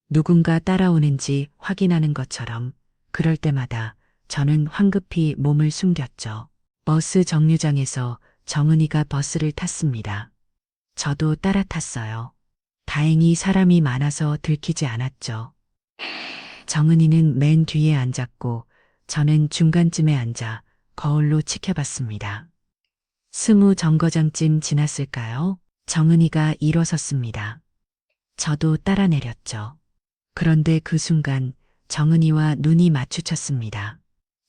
누군가 따라오는지 확인하는 것처럼. 그럴 때마다 저는 황급히 몸을 숨겼죠. 버스 정류장에서 정은이가 버스를 탔습니다. 저도 따라 탔어요. 다행히 사람이 많아서 들키지 않았죠. 정은이는 맨 뒤에 앉았고 저는 중간쯤에 앉아 거울로 지켜봤습니다. 20 정거장쯤 지났을까요? 정은이가 일어섰습니다. 저도 따라 내렸죠. 그런데 그 순간 정은이와 눈이 마주쳤습니다.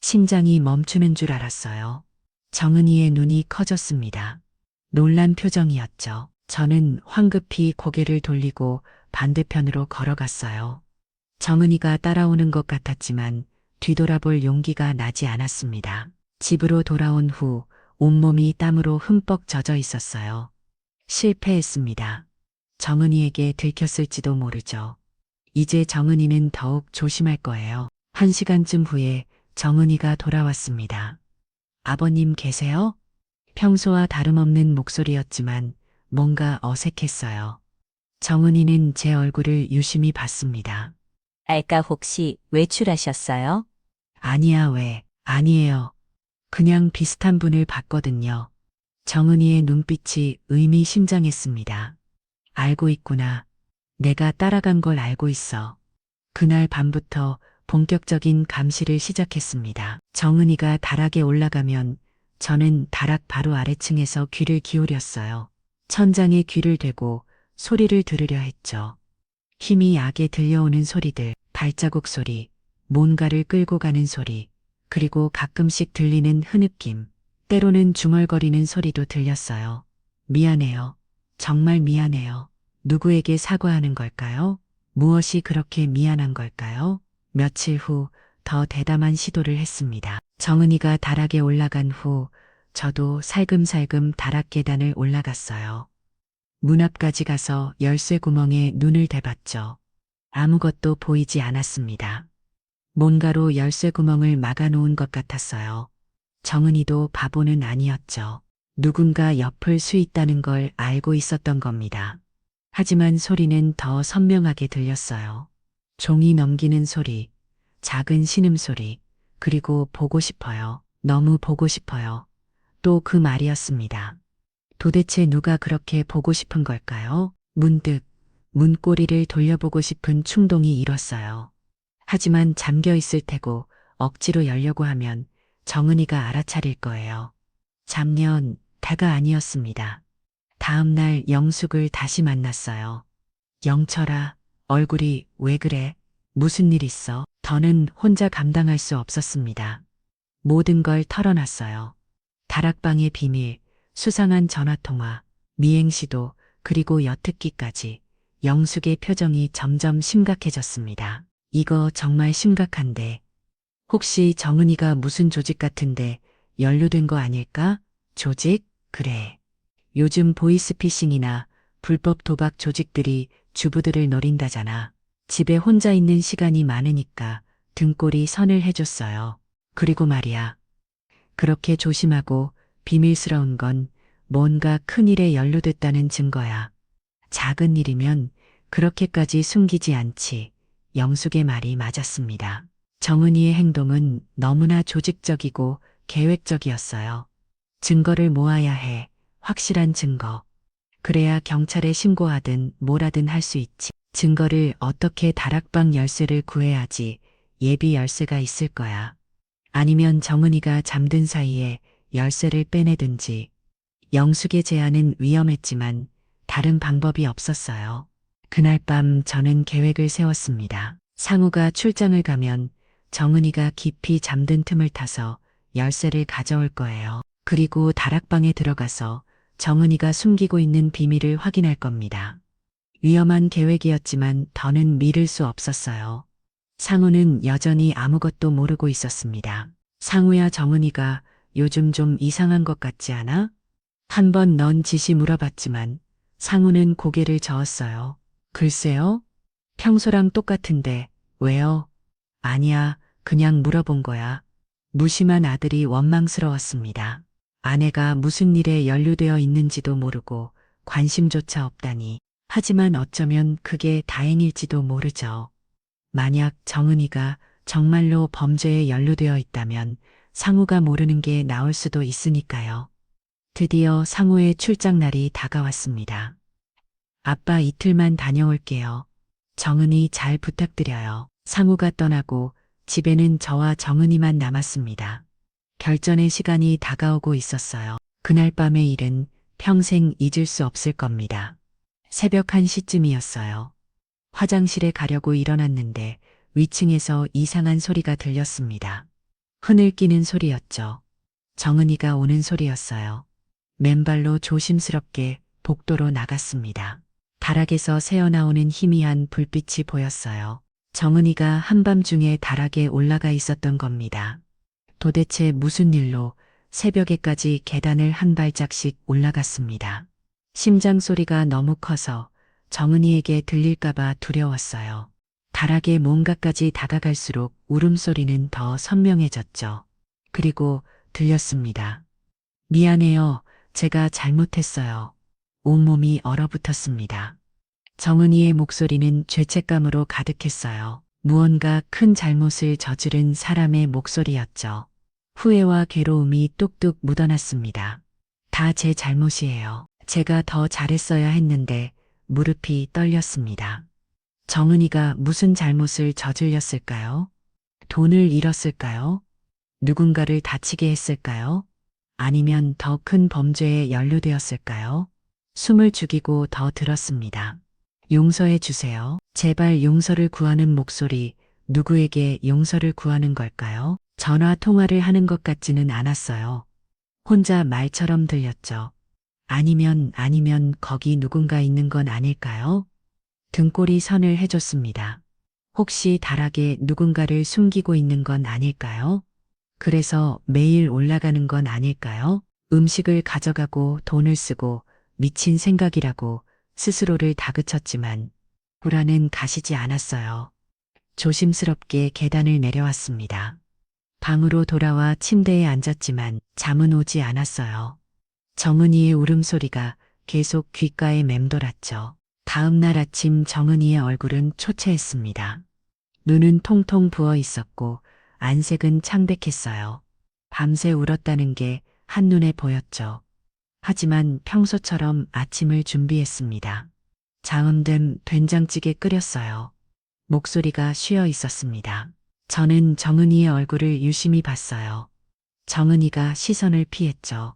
심장이 멈추는 줄 알았어요. 정은이의 눈이 커졌습니다. 놀란 표정이었죠. 저는 황급히 고개를 돌리고 반대편으로 걸어갔어요. 정은이가 따라오는 것 같았지만 뒤돌아볼 용기가 나지 않았습니다. 집으로 돌아온 후 온몸이 땀으로 흠뻑 젖어 있었어요. 실패했습니다. 정은이에게 들켰을지도 모르죠. 이제 정은이는 더욱 조심할 거예요. 1시간쯤 후에 정은이가 돌아왔습니다. 아버님 계세요? 평소와 다름없는 목소리였지만 뭔가 어색했어요. 정은이는 제 얼굴을 유심히 봤습니다. 알까 혹시 외출하셨어요? 아니야, 왜? 아니에요. 그냥 비슷한 분을 봤거든요. 정은이의 눈빛이 의미심장했습니다. 알고 있구나. 내가 따라간 걸 알고 있어. 그날 밤부터 본격적인 감시를 시작했습니다. 정은이가 다락에 올라가면 저는 다락 바로 아래층에서 귀를 기울였어요. 천장에 귀를 대고 소리를 들으려 했죠. 힘이 약에 들려오는 소리들, 발자국 소리, 뭔가를 끌고 가는 소리, 그리고 가끔씩 들리는 흐느낌, 때로는 중얼거리는 소리도 들렸어요. 미안해요. 정말 미안해요. 누구에게 사과하는 걸까요? 무엇이 그렇게 미안한 걸까요? 며칠 후 더 대담한 시도를 했습니다. 정은이가 다락에 올라간 후 저도 살금살금 다락 계단을 올라갔어요. 문 앞까지 가서 열쇠 구멍에 눈을 대봤죠. 아무것도 보이지 않았습니다. 뭔가로 열쇠 구멍을 막아놓은 것 같았어요. 정은이도 바보는 아니었죠. 누군가 옆을 수있다는 걸 알고 있었던 겁니다. 하지만 소리는 더 선명하게 들렸어요. 종이 넘기는 소리, 작은 신음소리, 그리고 보고 싶어요. 너무 보고 싶어요. 또 그 말이었습니다. 도대체 누가 그렇게 보고 싶은 걸까요? 문득 문고리를 돌려보고 싶은 충동이 일었어요. 하지만 잠겨 있을 테고 억지로 열려고 하면 정은이가 알아차릴 거예요. 잡년, 다가 아니었습니다. 다음 날 영숙을 다시 만났어요. 영철아, 얼굴이 왜 그래? 무슨 일 있어? 더는 혼자 감당할 수 없었습니다. 모든 걸 털어놨어요. 다락방의 비밀, 수상한 전화통화, 미행시도, 그리고 여특기까지. 영숙의 표정이 점점 심각해졌습니다. 이거 정말 심각한데. 혹시 정은이가 무슨 조직 같은데 연루된 거 아닐까? 조직? 그래. 요즘 보이스피싱이나 불법 도박 조직들이 주부들을 노린다잖아. 집에 혼자 있는 시간이 많으니까 등골이 선을 해줬어요. 그리고 말이야. 그렇게 조심하고 비밀스러운 건 뭔가 큰일에 연루됐다는 증거야. 작은 일이면 그렇게까지 숨기지 않지. 영숙의 말이 맞았습니다. 정은이의 행동은 너무나 조직적이고 계획적이었어요. 증거를 모아야 해. 확실한 증거. 그래야 경찰에 신고하든 뭐라든 할 수 있지. 증거를 어떻게 다락방 열쇠를 구해야지 예비 열쇠가 있을 거야. 아니면 정은이가 잠든 사이에 열쇠를 빼내든지. 영숙의 제안은 위험했지만 다른 방법이 없었어요. 그날 밤 저는 계획을 세웠습니다. 상우가 출장을 가면 정은이가 깊이 잠든 틈을 타서 열쇠를 가져올 거예요. 그리고 다락방에 들어가서 정은이가 숨기고 있는 비밀을 확인할 겁니다. 위험한 계획이었지만 더는 미룰 수 없었어요. 상우는 여전히 아무것도 모르고 있었습니다. 상우야, 정은이가 요즘 좀 이상한 것 같지 않아? 한 번 넌지시 물어봤지만 상우는 고개를 저었어요. 글쎄요? 평소랑 똑같은데 왜요? 아니야, 그냥 물어본 거야. 무심한 아들이 원망스러웠습니다. 아내가 무슨 일에 연루되어 있는지도 모르고 관심조차 없다니. 하지만 어쩌면 그게 다행일지도 모르죠. 만약 정은이가 정말로 범죄에 연루되어 있다면 상우가 모르는 게 나을 수도 있으니까요. 드디어 상우의 출장 날이 다가왔습니다. 아빠 이틀만 다녀올게요. 정은이 잘 부탁드려요. 상우가 떠나고 집에는 저와 정은이만 남았습니다. 결전의 시간이 다가오고 있었어요. 그날 밤의 일은 평생 잊을 수 없을 겁니다. 새벽 1시쯤이었어요. 화장실에 가려고 일어났는데 위층에서 이상한 소리가 들렸습니다. 흔을 끼는 소리였죠. 정은이가 오는 소리였어요. 맨발로 조심스럽게 복도로 나갔습니다. 다락에서 새어나오는 희미한 불빛이 보였어요. 정은이가 한밤중에 다락에 올라가 있었던 겁니다. 도대체 무슨 일로 새벽에까지 계단을 한 발짝씩 올라갔습니다. 심장 소리가 너무 커서 정은이에게 들릴까봐 두려웠어요. 다락에 뭔가까지 다가갈수록 울음소리는 더 선명해졌죠. 그리고 들렸습니다. 미안해요. 제가 잘못했어요. 온몸이 얼어붙었습니다. 정은이의 목소리는 죄책감으로 가득했어요. 무언가 큰 잘못을 저지른 사람의 목소리였죠. 후회와 괴로움이 뚝뚝 묻어났습니다. 다 제 잘못이에요. 제가 더 잘했어야 했는데 무릎이 떨렸습니다. 정은이가 무슨 잘못을 저질렀을까요? 돈을 잃었을까요? 누군가를 다치게 했을까요? 아니면 더 큰 범죄에 연루되었을까요? 숨을 죽이고 더 들었습니다. 용서해 주세요. 제발 용서를 구하는 목소리, 누구에게 용서를 구하는 걸까요? 전화 통화를 하는 것 같지는 않았어요. 혼자 말처럼 들렸죠. 아니면 거기 누군가 있는 건 아닐까요? 등골이 선을 해줬습니다. 혹시 다락에 누군가를 숨기고 있는 건 아닐까요? 그래서 매일 올라가는 건 아닐까요? 음식을 가져가고 돈을 쓰고 미친 생각이라고 스스로를 다그쳤지만 불안은 가시지 않았어요. 조심스럽게 계단을 내려왔습니다. 방으로 돌아와 침대에 앉았지만 잠은 오지 않았어요. 정은이의 울음소리가 계속 귓가에 맴돌았죠. 다음 날 아침 정은이의 얼굴은 초췌했습니다. 눈은 통통 부어 있었고 안색은 창백했어요. 밤새 울었다는 게 한눈에 보였죠. 하지만 평소처럼 아침을 준비했습니다. 자음된 된장찌개 끓였어요. 목소리가 쉬어 있었습니다. 저는 정은이의 얼굴을 유심히 봤어요. 정은이가 시선을 피했죠.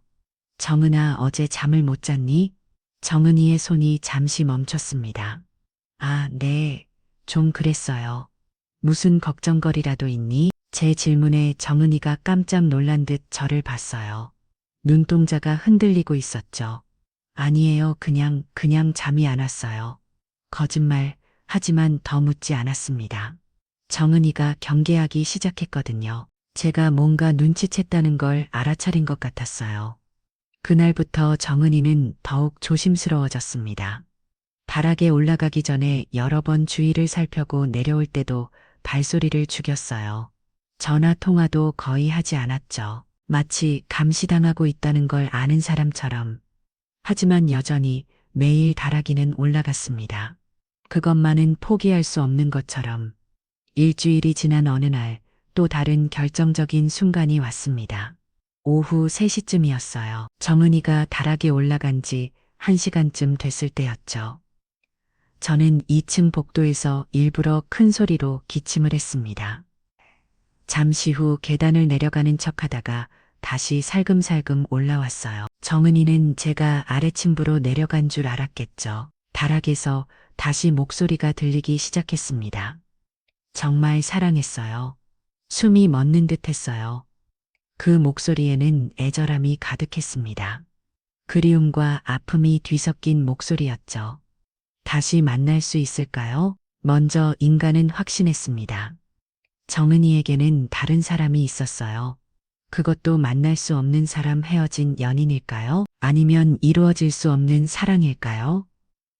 정은아, 어제 잠을 못 잤니? 정은이의 손이 잠시 멈췄습니다. 아, 네. 좀 그랬어요. 무슨 걱정거리라도 있니? 제 질문에 정은이가 깜짝 놀란 듯 저를 봤어요. 눈동자가 흔들리고 있었죠. 아니에요. 그냥 잠이 안 왔어요. 거짓말, 하지만 더 묻지 않았습니다. 정은이가 경계하기 시작했거든요. 제가 뭔가 눈치챘다는 걸 알아차린 것 같았어요. 그날부터 정은이는 더욱 조심스러워졌습니다. 다락에 올라가기 전에 여러 번 주위를 살펴고 내려올 때도 발소리를 죽였어요. 전화 통화도 거의 하지 않았죠. 마치 감시당하고 있다는 걸 아는 사람처럼. 하지만 여전히 매일 다락이는 올라갔습니다. 그것만은 포기할 수 없는 것처럼. 일주일이 지난 어느 날 또 다른 결정적인 순간이 왔습니다. 오후 3시쯤이었어요. 정은이가 다락에 올라간 지 1시간쯤 됐을 때였죠. 저는 2층 복도에서 일부러 큰 소리로 기침을 했습니다. 잠시 후 계단을 내려가는 척하다가 다시 살금살금 올라왔어요. 정은이는 제가 아래층부로 내려간 줄 알았겠죠. 다락에서 다시 목소리가 들리기 시작했습니다. 정말 사랑했어요. 숨이 멎는 듯 했어요. 그 목소리에는 애절함이 가득했습니다. 그리움과 아픔이 뒤섞인 목소리였죠. 다시 만날 수 있을까요? 먼저 인간은 확신했습니다. 정은이에게는 다른 사람이 있었어요. 그것도 만날 수 없는 사람 헤어진 연인일까요? 아니면 이루어질 수 없는 사랑일까요?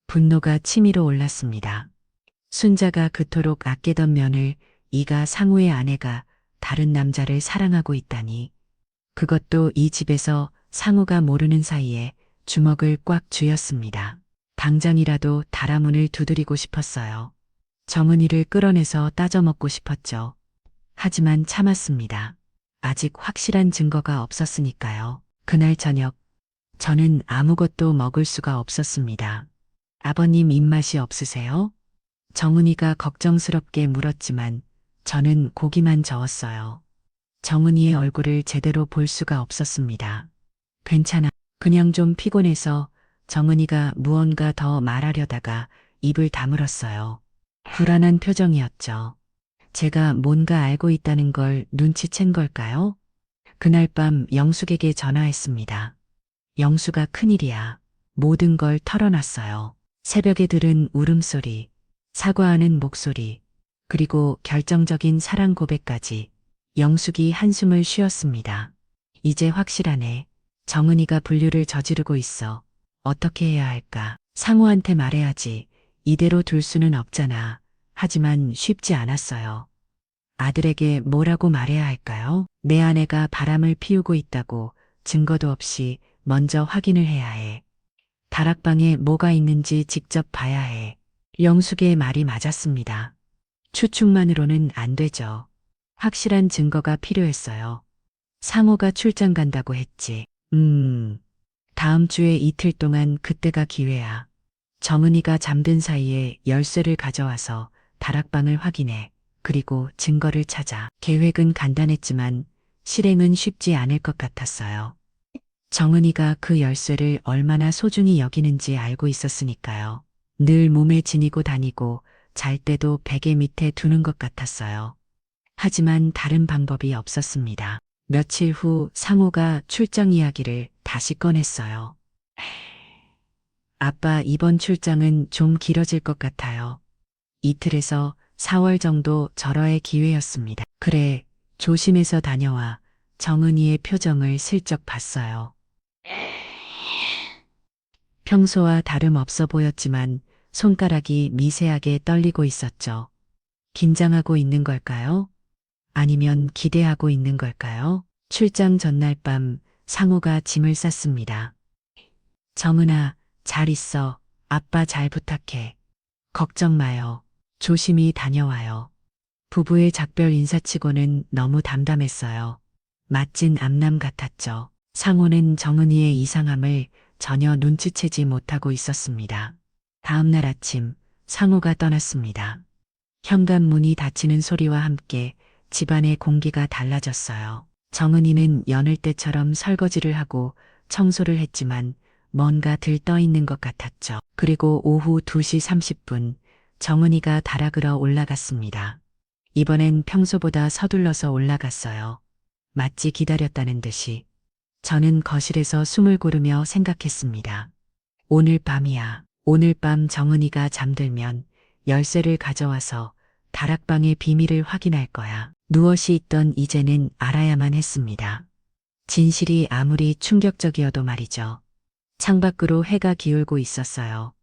분노가 치밀어 올랐습니다. 순자가 그토록 아끼던 며느리 이가 상우의 아내가 다른 남자를 사랑하고 있다니. 그것도 이 집에서 상우가 모르는 사이에 주먹을 꽉 쥐었습니다. 당장이라도 다라문을 두드리고 싶었어요. 정은이를 끌어내서 따져먹고 싶었죠. 하지만 참았습니다. 아직 확실한 증거가 없었으니까요. 그날 저녁, 저는 아무것도 먹을 수가 없었습니다. 아버님 입맛이 없으세요? 정은이가 걱정스럽게 물었지만 저는 고기만 저었어요. 정은이의 얼굴을 제대로 볼 수가 없었습니다. 괜찮아. 그냥 좀 피곤해서. 정은이가 무언가 더 말하려다가 입을 다물었어요. 불안한 표정이었죠. 제가 뭔가 알고 있다는 걸 눈치챈 걸까요? 그날 밤 영숙에게 전화했습니다. 영수가 큰일이야. 모든 걸 털어놨어요. 새벽에 들은 울음소리, 사과하는 목소리, 그리고 결정적인 사랑 고백까지. 영숙이 한숨을 쉬었습니다. 이제 확실하네. 정은이가 불륜을 저지르고 있어. 어떻게 해야 할까? 상우한테 말해야지. 이대로 둘 수는 없잖아. 하지만 쉽지 않았어요. 아들에게 뭐라고 말해야 할까요? 내 아내가 바람을 피우고 있다고 증거도 없이 먼저 확인을 해야 해. 다락방에 뭐가 있는지 직접 봐야 해. 영숙의 말이 맞았습니다. 추측만으로는 안 되죠. 확실한 증거가 필요했어요. 상호가 출장 간다고 했지. 다음 주에 이틀 동안 그때가 기회야. 정은이가 잠든 사이에 열쇠를 가져와서 다락방을 확인해. 그리고 증거를 찾아. 계획은 간단했지만 실행은 쉽지 않을 것 같았어요. 정은이가 그 열쇠를 얼마나 소중히 여기는지 알고 있었으니까요. 늘 몸에 지니고 다니고 잘 때도 베개 밑에 두는 것 같았어요. 하지만 다른 방법이 없었습니다. 며칠 후 상호가 출장 이야기를 다시 꺼냈어요. 아빠 이번 출장은 좀 길어질 것 같아요. 이틀에서 4월 정도 절호의 기회였습니다. 그래, 조심해서 다녀와. 정은이의 표정을 슬쩍 봤어요. 평소와 다름없어 보였지만 손가락이 미세하게 떨리고 있었죠. 긴장하고 있는 걸까요? 아니면 기대하고 있는 걸까요? 출장 전날 밤 상우가 짐을 쌌습니다. 정은아, 잘 있어. 아빠 잘 부탁해. 걱정 마요. 조심히 다녀와요. 부부의 작별 인사치고는 너무 담담했어요. 맛진 암남 같았죠. 상호는 정은이의 이상함을 전혀 눈치채지 못하고 있었습니다. 다음 날 아침 상호가 떠났습니다. 현관문이 닫히는 소리와 함께 집안의 공기가 달라졌어요. 정은이는 여느 때처럼 설거지를 하고 청소를 했지만 뭔가 들떠 있는 것 같았죠. 그리고 오후 2시 30분 정은이가 다락으로 올라갔습니다. 이번엔 평소보다 서둘러서 올라갔어요. 마치 기다렸다는 듯이. 저는 거실에서 숨을 고르며 생각했습니다. 오늘 밤이야. 오늘 밤 정은이가 잠들면 열쇠를 가져와서 다락방의 비밀을 확인할 거야. 누워시 있던 이제는 알아야만 했습니다. 진실이 아무리 충격적이어도 말이죠. 창밖으로 해가 기울고 있었어요.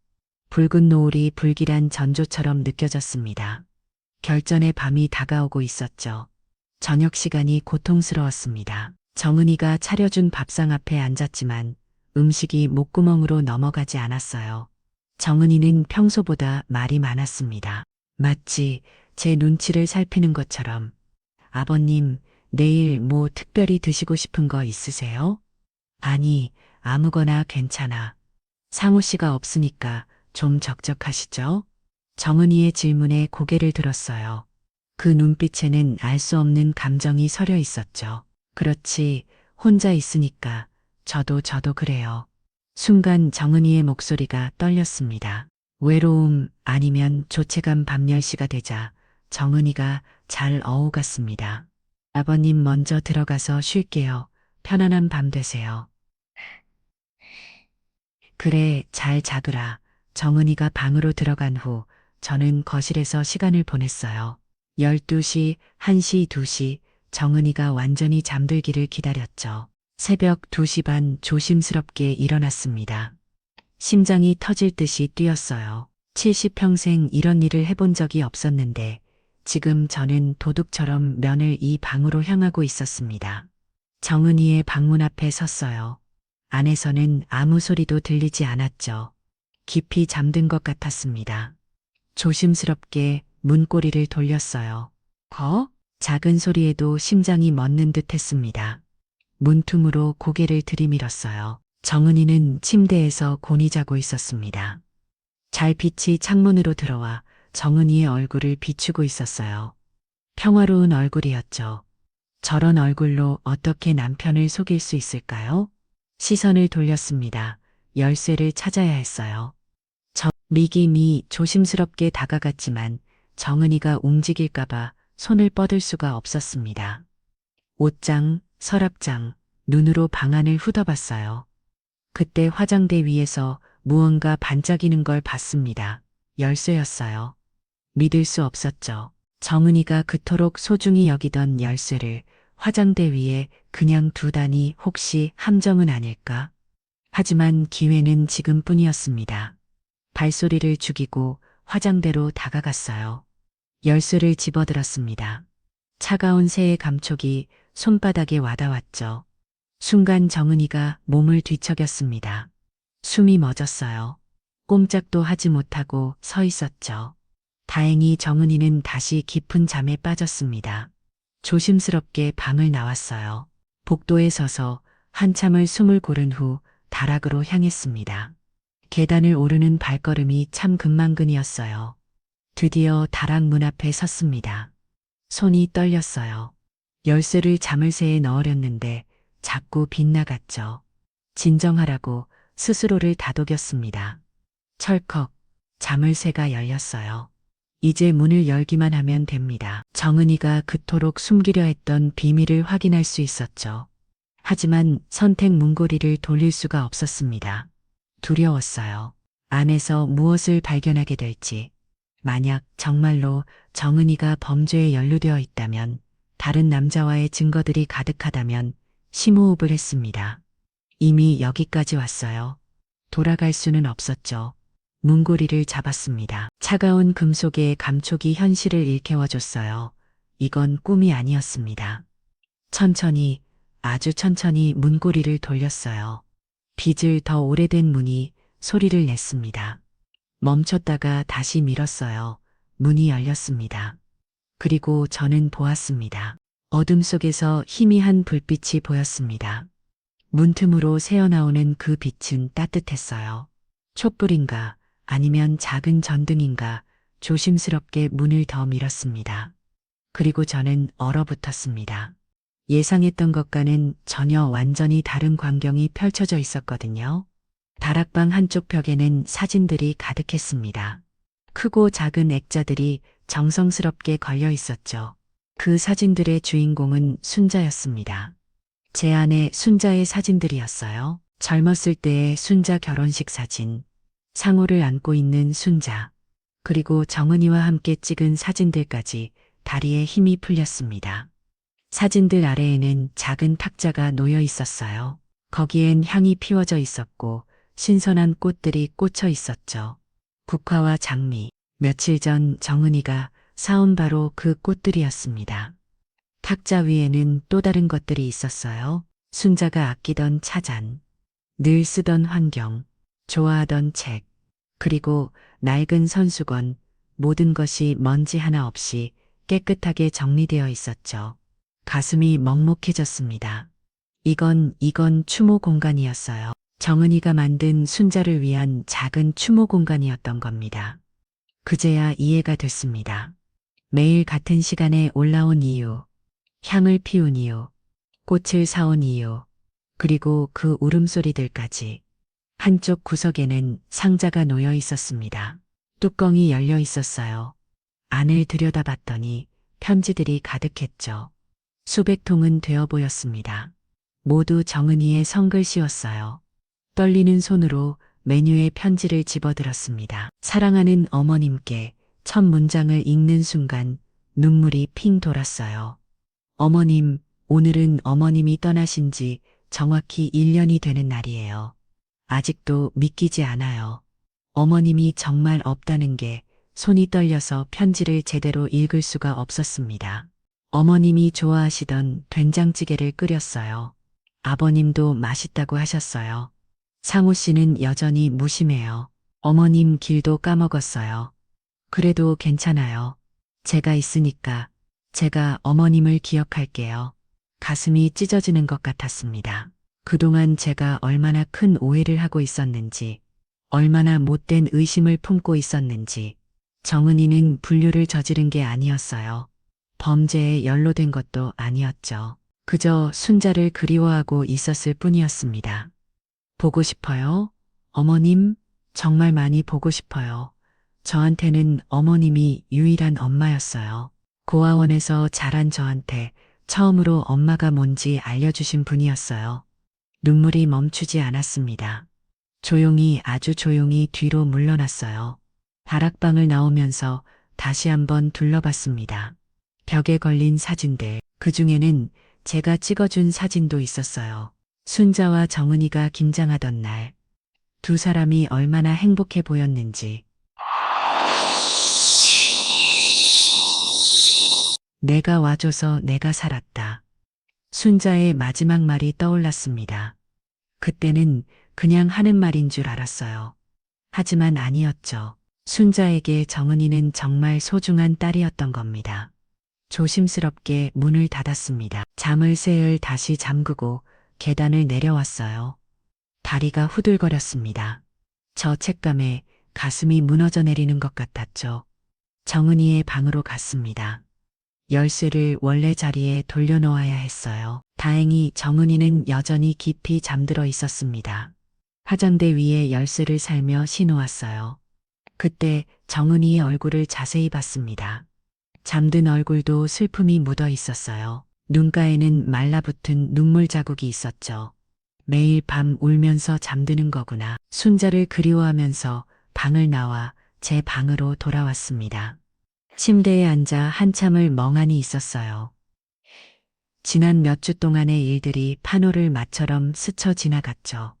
붉은 노을이 불길한 전조처럼 느껴졌습니다. 결전의 밤이 다가오고 있었죠. 저녁 시간이 고통스러웠습니다. 정은이가 차려준 밥상 앞에 앉았지만 음식이 목구멍으로 넘어가지 않았어요. 정은이는 평소보다 말이 많았습니다. 마치 제 눈치를 살피는 것처럼. 아버님, 내일 뭐 특별히 드시고 싶은 거 있으세요? 아니, 아무거나 괜찮아. 상우 씨가 없으니까 좀 적적하시죠? 정은이의 질문에 고개를 들었어요. 그 눈빛에는 알 수 없는 감정이 서려 있었죠. 그렇지, 혼자 있으니까. 저도 그래요. 순간 정은이의 목소리가 떨렸습니다. 외로움 아니면 조체감 밤 10시가 되자 정은이가 잘 어우갔습니다. 아버님 먼저 들어가서 쉴게요. 편안한 밤 되세요. 그래, 잘 자두라. 정은이가 방으로 들어간 후 저는 거실에서 시간을 보냈어요. 12시, 1시, 2시, 정은이가 완전히 잠들기를 기다렸죠. 새벽 2시 반 조심스럽게 일어났습니다. 심장이 터질 듯이 뛰었어요. 70평생 이런 일을 해본 적이 없었는데 지금 저는 도둑처럼 면을 이 방으로 향하고 있었습니다. 정은이의 방문 앞에 섰어요. 안에서는 아무 소리도 들리지 않았죠. 깊이 잠든 것 같았습니다. 조심스럽게 문고리를 돌렸어요. 작은 소리에도 심장이 멎는 듯 했습니다. 문틈으로 고개를 들이밀었어요. 정은이는 침대에서 곤히 자고 있었습니다. 달빛이 창문으로 들어와 정은이의 얼굴을 비추고 있었어요. 평화로운 얼굴이었죠. 저런 얼굴로 어떻게 남편을 속일 수 있을까요? 시선을 돌렸습니다. 열쇠를 찾아야 했어요. 미김이 조심스럽게 다가갔지만 정은이가 움직일까봐 손을 뻗을 수가 없었습니다. 옷장, 서랍장, 눈으로 방안을 훑어봤어요. 그때 화장대 위에서 무언가 반짝이는 걸 봤습니다. 열쇠였어요. 믿을 수 없었죠. 정은이가 그토록 소중히 여기던 열쇠를 화장대 위에 그냥 두다니 혹시 함정은 아닐까? 하지만 기회는 지금뿐이었습니다. 발소리를 죽이고 화장대로 다가갔어요. 열쇠를 집어들었습니다. 차가운 새의 감촉이 손바닥에 와닿았죠. 순간 정은이가 몸을 뒤척였습니다. 숨이 멎었어요. 꼼짝도 하지 못하고 서 있었죠. 다행히 정은이는 다시 깊은 잠에 빠졌습니다. 조심스럽게 방을 나왔어요. 복도에 서서 한참을 숨을 고른 후 다락으로 향했습니다. 계단을 오르는 발걸음이 참 금만근이었어요. 드디어 다락 문 앞에 섰습니다. 손이 떨렸어요. 열쇠를 자물쇠에 넣으려는데 자꾸 빗나갔죠. 진정하라고 스스로를 다독였습니다. 철컥, 자물쇠가 열렸어요. 이제 문을 열기만 하면 됩니다. 정은이가 그토록 숨기려 했던 비밀을 확인할 수 있었죠. 하지만 선택 문고리를 돌릴 수가 없었습니다. 두려웠어요. 안에서 무엇을 발견하게 될지. 만약 정말로 정은이가 범죄에 연루되어 있다면, 다른 남자와의 증거들이 가득하다면 심호흡을 했습니다. 이미 여기까지 왔어요. 돌아갈 수는 없었죠. 문고리를 잡았습니다. 차가운 금속의 감촉이 현실을 일깨워줬어요. 이건 꿈이 아니었습니다. 천천히, 아주 천천히 문고리를 돌렸어요. 빚을 더 오래된 문이 소리를 냈습니다. 멈췄다가 다시 밀었어요. 문이 열렸습니다. 그리고 저는 보았습니다. 어둠 속에서 희미한 불빛이 보였습니다. 문틈으로 새어나오는 그 빛은 따뜻했어요. 촛불인가 아니면 작은 전등인가 조심스럽게 문을 더 밀었습니다. 그리고 저는 얼어붙었습니다. 예상했던 것과는 전혀 완전히 다른 광경이 펼쳐져 있었거든요. 다락방 한쪽 벽에는 사진들이 가득했습니다. 크고 작은 액자들이 정성스럽게 걸려 있었죠. 그 사진들의 주인공은 순자였습니다. 제 안에 순자의 사진들이었어요. 젊었을 때의 순자 결혼식 사진, 상호를 안고 있는 순자, 그리고 정은이와 함께 찍은 사진들까지 다리에 힘이 풀렸습니다. 사진들 아래에는 작은 탁자가 놓여 있었어요. 거기엔 향이 피워져 있었고 신선한 꽃들이 꽂혀 있었죠. 국화와 장미. 며칠 전 정은이가 사온 바로 그 꽃들이었습니다. 탁자 위에는 또 다른 것들이 있었어요. 순자가 아끼던 차잔, 늘 쓰던 환경, 좋아하던 책, 그리고 낡은 손수건, 모든 것이 먼지 하나 없이 깨끗하게 정리되어 있었죠. 가슴이 먹먹해졌습니다. 이건 추모 공간이었어요. 정은이가 만든 순자를 위한 작은 추모 공간이었던 겁니다. 그제야 이해가 됐습니다. 매일 같은 시간에 올라온 이유, 향을 피운 이유, 꽃을 사온 이유, 그리고 그 울음소리들까지. 한쪽 구석에는 상자가 놓여 있었습니다. 뚜껑이 열려 있었어요. 안을 들여다봤더니 편지들이 가득했죠. 수백 통은 되어 보였습니다. 모두 정은이의 성글씨였어요. 떨리는 손으로 메뉴에 편지를 집어들었습니다. 사랑하는 어머님께 첫 문장을 읽는 순간 눈물이 핑 돌았어요. 어머님, 오늘은 어머님이 떠나신 지 정확히 1년이 되는 날이에요. 아직도 믿기지 않아요. 어머님이 정말 없다는 게 손이 떨려서 편지를 제대로 읽을 수가 없었습니다. 어머님이 좋아하시던 된장찌개를 끓였어요. 아버님도 맛있다고 하셨어요. 상우 씨는 여전히 무심해요. 어머님 길도 까먹었어요. 그래도 괜찮아요. 제가 있으니까 제가 어머님을 기억할게요. 가슴이 찢어지는 것 같았습니다. 그동안 제가 얼마나 큰 오해를 하고 있었는지, 얼마나 못된 의심을 품고 있었는지, 정은이는 불륜을 저지른 게 아니었어요. 범죄에 연루된 것도 아니었죠. 그저 순자를 그리워하고 있었을 뿐이었습니다. 보고 싶어요? 어머님, 정말 많이 보고 싶어요. 저한테는 어머님이 유일한 엄마였어요. 고아원에서 자란 저한테 처음으로 엄마가 뭔지 알려주신 분이었어요. 눈물이 멈추지 않았습니다. 조용히 아주 조용히 뒤로 물러났어요. 다락방을 나오면서 다시 한번 둘러봤습니다. 벽에 걸린 사진들, 그 중에는 제가 찍어준 사진도 있었어요. 순자와 정은이가 김장하던 날, 두 사람이 얼마나 행복해 보였는지. 내가 와줘서 내가 살았다. 순자의 마지막 말이 떠올랐습니다. 그때는 그냥 하는 말인 줄 알았어요. 하지만 아니었죠. 순자에게 정은이는 정말 소중한 딸이었던 겁니다. 조심스럽게 문을 닫았습니다. 자물쇠를 다시 잠그고 계단을 내려왔어요. 다리가 후들거렸습니다. 저 책감에 가슴이 무너져 내리는 것 같았죠. 정은이의 방으로 갔습니다. 열쇠를 원래 자리에 돌려놓아야 했어요. 다행히 정은이는 여전히 깊이 잠들어 있었습니다. 화장대 위에 열쇠를 살며 신호왔어요. 그때 정은이의 얼굴을 자세히 봤습니다. 잠든 얼굴도 슬픔이 묻어 있었어요. 눈가에는 말라붙은 눈물 자국이 있었죠. 매일 밤 울면서 잠드는 거구나. 순자를 그리워하면서 방을 나와 제 방으로 돌아왔습니다. 침대에 앉아 한참을 멍하니 있었어요. 지난 몇 주 동안의 일들이 판호를 마처럼 스쳐 지나갔죠.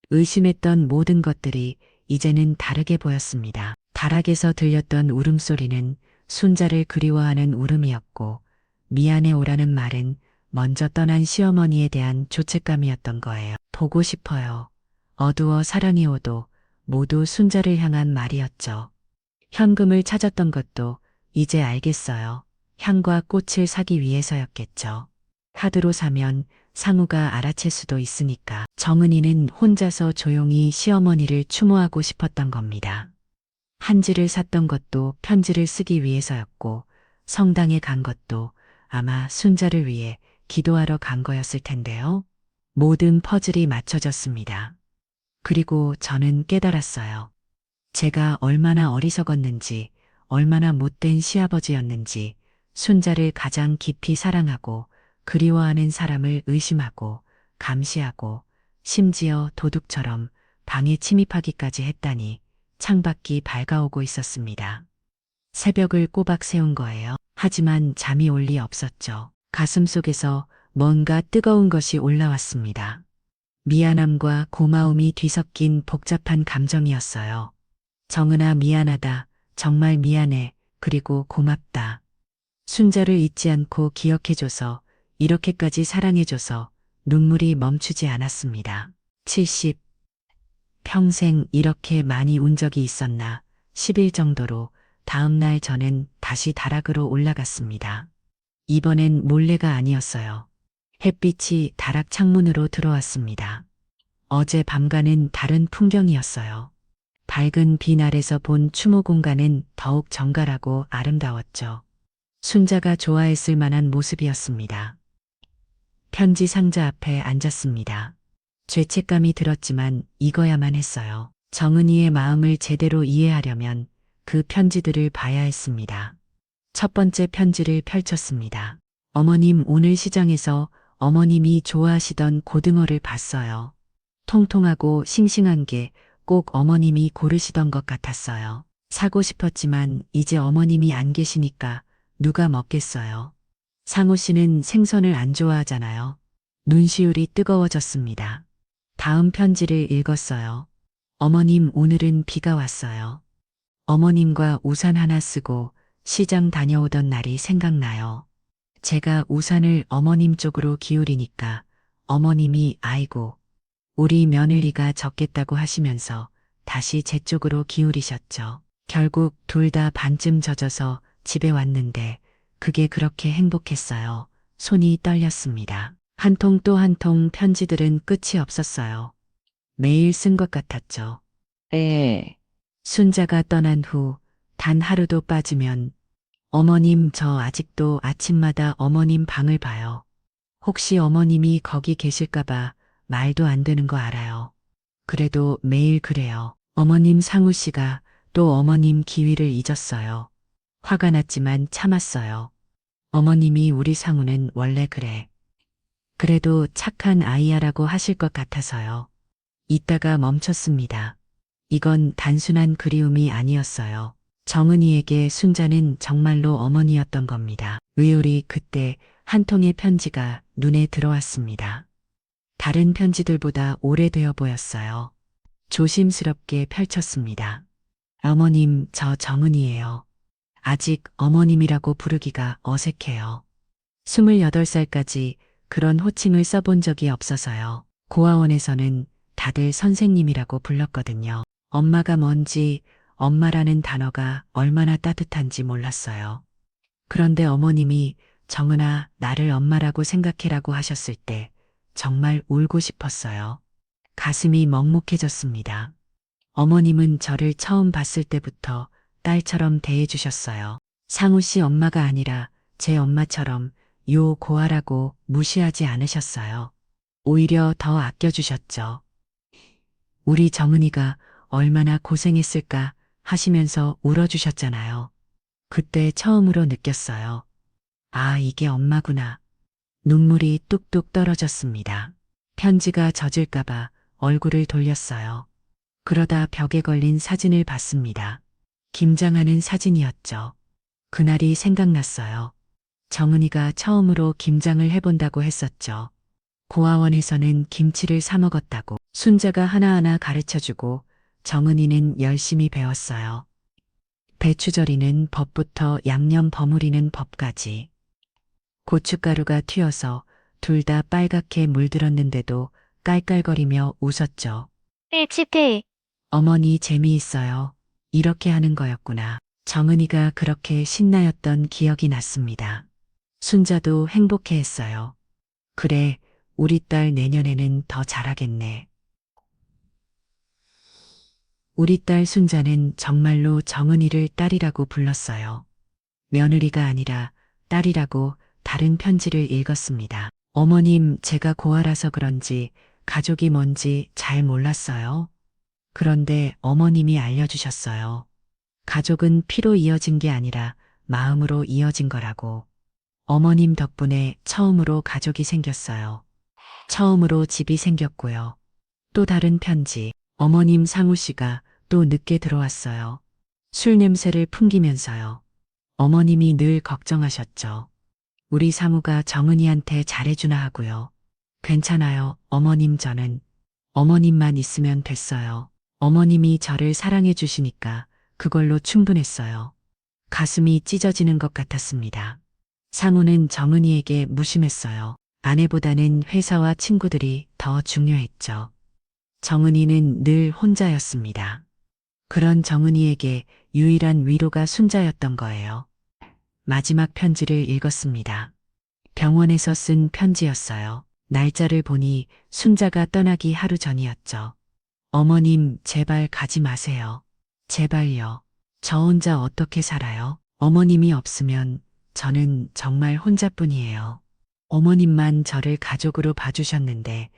의심했던 모든 것들이 이제는 다르게 보였습니다. 다락에서 들렸던 울음소리는 순자를 그리워하는 울음이었고, 미안해 오라는 말은 먼저 떠난 시어머니에 대한 죄책감이었던 거예요. 보고 싶어요. 어두워 사랑이 오도 모두 순자를 향한 말이었죠. 현금을 찾았던 것도 이제 알겠어요. 향과 꽃을 사기 위해서였겠죠. 카드로 사면 상우가 알아챌 수도 있으니까. 정은이는 혼자서 조용히 시어머니를 추모하고 싶었던 겁니다. 한지를 샀던 것도 편지를 쓰기 위해서였고, 성당에 간 것도 아마 순자를 위해 기도하러 간 거였을 텐데요. 모든 퍼즐이 맞춰졌습니다. 그리고 저는 깨달았어요. 제가 얼마나 어리석었는지, 얼마나 못된 시아버지였는지, 순자를 가장 깊이 사랑하고 그리워하는 사람을 의심하고 감시하고 심지어 도둑처럼 방에 침입하기까지 했다니 창밖이 밝아오고 있었습니다. 새벽을 꼬박 세운 거예요. 하지만 잠이 올 리 없었죠. 가슴속에서 뭔가 뜨거운 것이 올라왔습니다. 미안함과 고마움이 뒤섞인 복잡한 감정이었어요. 정은아, 미안하다. 정말 미안해. 그리고 고맙다. 순자를 잊지 않고 기억해줘서, 이렇게까지 사랑해줘서 눈물이 멈추지 않았습니다. 70. 평생 이렇게 많이 운 적이 있었나 싶을 정도로 다음 날 저는 다시 다락으로 올라갔습니다. 이번엔 몰래가 아니었어요. 햇빛이 다락 창문으로 들어왔습니다. 어제 밤과는 다른 풍경이었어요. 밝은 빈 아래서 본 추모 공간은 더욱 정갈하고 아름다웠죠. 순자가 좋아했을 만한 모습이었습니다. 편지 상자 앞에 앉았습니다. 죄책감이 들었지만 읽어야만 했어요. 정은이의 마음을 제대로 이해하려면 그 편지들을 봐야 했습니다. 첫 번째 편지를 펼쳤습니다. 어머님, 오늘 시장에서 어머님이 좋아하시던 고등어를 봤어요. 통통하고 싱싱한 게 꼭 어머님이 고르시던 것 같았어요. 사고 싶었지만 이제 어머님이 안 계시니까 누가 먹겠어요. 상우 씨는 생선을 안 좋아하잖아요. 눈시울이 뜨거워졌습니다. 다음 편지를 읽었어요. 어머님, 오늘은 비가 왔어요. 어머님과 우산 하나 쓰고 시장 다녀오던 날이 생각나요. 제가 우산을 어머님 쪽으로 기울이니까 어머님이 아이고, 우리 며느리가 졌겠다고 하시면서 다시 제 쪽으로 기울이셨죠. 결국 둘 다 반쯤 젖어서 집에 왔는데 그게 그렇게 행복했어요. 손이 떨렸습니다. 한 통 또 한 통 편지들은 끝이 없었어요. 매일 쓴 것 같았죠. 네. 순자가 떠난 후 단 하루도 빠지면 어머님, 저 아직도 아침마다 어머님 방을 봐요. 혹시 어머님이 거기 계실까봐 말도 안 되는 거 알아요. 그래도 매일 그래요. 어머님 상우 씨가 또 어머님 기위를 잊었어요. 화가 났지만 참았어요. 어머님이 우리 상우는 원래 그래. 그래도 착한 아이야라고 하실 것 같아서요. 이따가 멈췄습니다. 이건 단순한 그리움이 아니었어요. 정은이에게 순자는 정말로 어머니였던 겁니다. 의율이 그때 한 통의 편지가 눈에 들어왔습니다. 다른 편지들보다 오래되어 보였어요. 조심스럽게 펼쳤습니다. 어머님, 저 정은이에요. 아직 어머님이라고 부르기가 어색해요. 28살까지 그런 호칭을 써본 적이 없어서요. 고아원에서는 다들 선생님이라고 불렀거든요. 엄마가 뭔지, 엄마라는 단어가 얼마나 따뜻한지 몰랐어요. 그런데 어머님이 정은아, 나를 엄마라고 생각해라고 하셨을 때 정말 울고 싶었어요. 가슴이 먹먹해졌습니다. 어머님은 저를 처음 봤을 때부터 딸처럼 대해주셨어요. 상우 씨 엄마가 아니라 제 엄마처럼 요 고아라고 무시하지 않으셨어요. 오히려 더 아껴주셨죠. 우리 정은이가 얼마나 고생했을까 하시면서 울어주셨잖아요. 그때 처음으로 느꼈어요. 아, 이게 엄마구나. 눈물이 뚝뚝 떨어졌습니다. 편지가 젖을까봐 얼굴을 돌렸어요. 그러다 벽에 걸린 사진을 봤습니다. 김장하는 사진이었죠. 그날이 생각났어요. 정은이가 처음으로 김장을 해본다고 했었죠. 고아원에서는 김치를 사 먹었다고. 순자가 하나하나 가르쳐주고 정은이는 열심히 배웠어요. 배추절이는 법부터 양념 버무리는 법까지. 고춧가루가 튀어서 둘 다 빨갛게 물들었는데도 깔깔거리며 웃었죠. 찝찝해. 어머니 재미있어요. 이렇게 하는 거였구나. 정은이가 그렇게 신나였던 기억이 났습니다. 순자도 행복해했어요. 그래, 우리 딸 내년에는 더 잘하겠네. 우리 딸 순자는 정말로 정은이를 딸이라고 불렀어요. 며느리가 아니라 딸이라고 다른 편지를 읽었습니다. 어머님, 제가 고아라서 그런지 가족이 뭔지 잘 몰랐어요. 그런데 어머님이 알려주셨어요. 가족은 피로 이어진 게 아니라 마음으로 이어진 거라고. 어머님 덕분에 처음으로 가족이 생겼어요. 처음으로 집이 생겼고요. 또 다른 편지. 어머님 상우 씨가 또 늦게 들어왔어요. 술 냄새를 풍기면서요. 어머님이 늘 걱정하셨죠. 우리 상우가 정은이한테 잘해주나 하고요. 괜찮아요, 어머님 저는. 어머님만 있으면 됐어요. 어머님이 저를 사랑해 주시니까 그걸로 충분했어요. 가슴이 찢어지는 것 같았습니다. 상우는 정은이에게 무심했어요. 아내보다는 회사와 친구들이 더 중요했죠. 정은이는 늘 혼자였습니다. 그런 정은이에게 유일한 위로가 순자였던 거예요. 마지막 편지를 읽었습니다. 병원에서 쓴 편지였어요. 날짜를 보니 순자가 떠나기 하루 전이었죠. 어머님, 제발 가지 마세요. 제발요. 저 혼자 어떻게 살아요? 어머님이 없으면 저는 정말 혼자뿐이에요. 어머님만 저를 가족으로 봐주셨는데,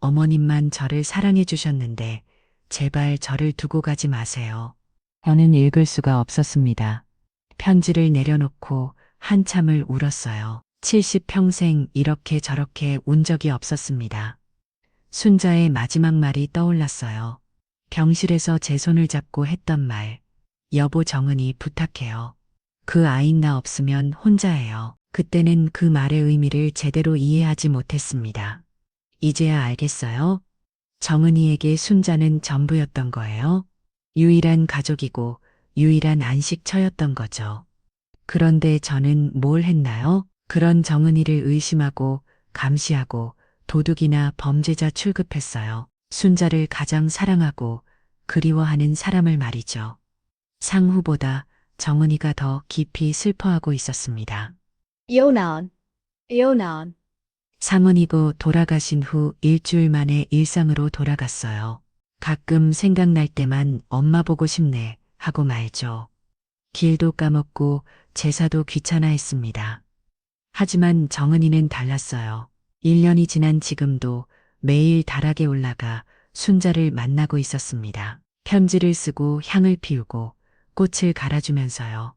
어머님만 저를 사랑해 주셨는데, 제발 저를 두고 가지 마세요. 저는 읽을 수가 없었습니다. 편지를 내려놓고 한참을 울었어요. 70평생 이렇게 저렇게 운 적이 없었습니다. 순자의 마지막 말이 떠올랐어요. 병실에서 제 손을 잡고 했던 말. 여보 정은이 부탁해요. 그 아인 나 없으면 혼자예요. 그때는 그 말의 의미를 제대로 이해하지 못했습니다. 이제야 알겠어요? 정은이에게 순자는 전부였던 거예요. 유일한 가족이고 유일한 안식처였던 거죠. 그런데 저는 뭘 했나요? 그런 정은이를 의심하고 감시하고 도둑이나 범죄자 취급했어요. 순자를 가장 사랑하고 그리워하는 사람을 말이죠. 상후보다 정은이가 더 깊이 슬퍼하고 있었습니다. Yêu non. Yêu non. 사모님고 돌아가신 후 일주일 만에 일상으로 돌아갔어요. 가끔 생각날 때만 엄마 보고 싶네 하고 말죠. 길도 까먹고 제사도 귀찮아했습니다. 하지만 정은이는 달랐어요. 1년이 지난 지금도 매일 다락에 올라가 순자를 만나고 있었습니다. 편지를 쓰고 향을 피우고 꽃을 갈아주면서요.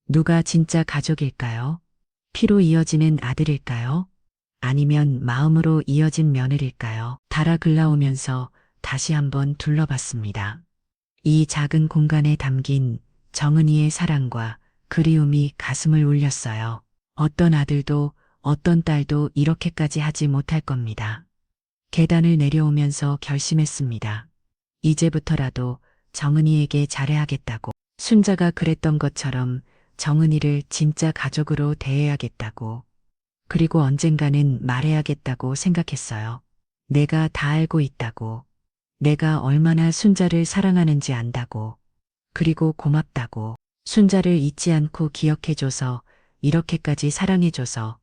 누가 진짜 가족일까요? 피로 이어지는 아들일까요? 아니면 마음으로 이어진 며느리일까요? 달아 글라오면서 다시 한번 둘러봤습니다. 이 작은 공간에 담긴 정은이의 사랑과 그리움이 가슴을 울렸어요. 어떤 아들도 어떤 딸도 이렇게까지 하지 못할 겁니다. 계단을 내려오면서 결심했습니다. 이제부터라도 정은이에게 잘해야겠다고. 순자가 그랬던 것처럼 정은이를 진짜 가족으로 대해야겠다고. 그리고 언젠가는 말해야겠다고 생각했어요. 내가 다 알고 있다고. 내가 얼마나 순자를 사랑하는지 안다고. 그리고 고맙다고. 순자를 잊지 않고 기억해줘서 이렇게까지 사랑해줘서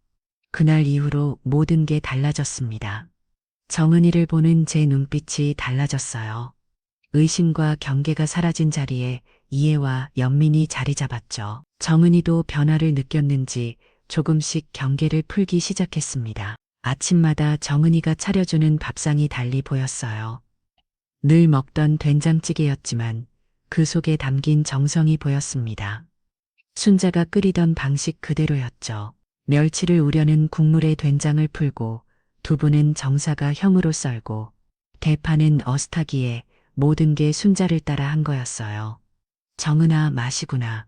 그날 이후로 모든 게 달라졌습니다. 정은이를 보는 제 눈빛이 달라졌어요. 의심과 경계가 사라진 자리에 이해와 연민이 자리 잡았죠. 정은이도 변화를 느꼈는지 조금씩 경계를 풀기 시작했습니다. 아침마다 정은이가 차려주는 밥상이 달리 보였어요. 늘 먹던 된장찌개였지만 그 속에 담긴 정성이 보였습니다. 순자가 끓이던 방식 그대로였죠. 멸치를 우려는 국물에 된장을 풀고 두부는 정사가 형으로 썰고 대파는 어슷하기에 모든 게 순자를 따라 한 거였어요. 정은아 마시구나.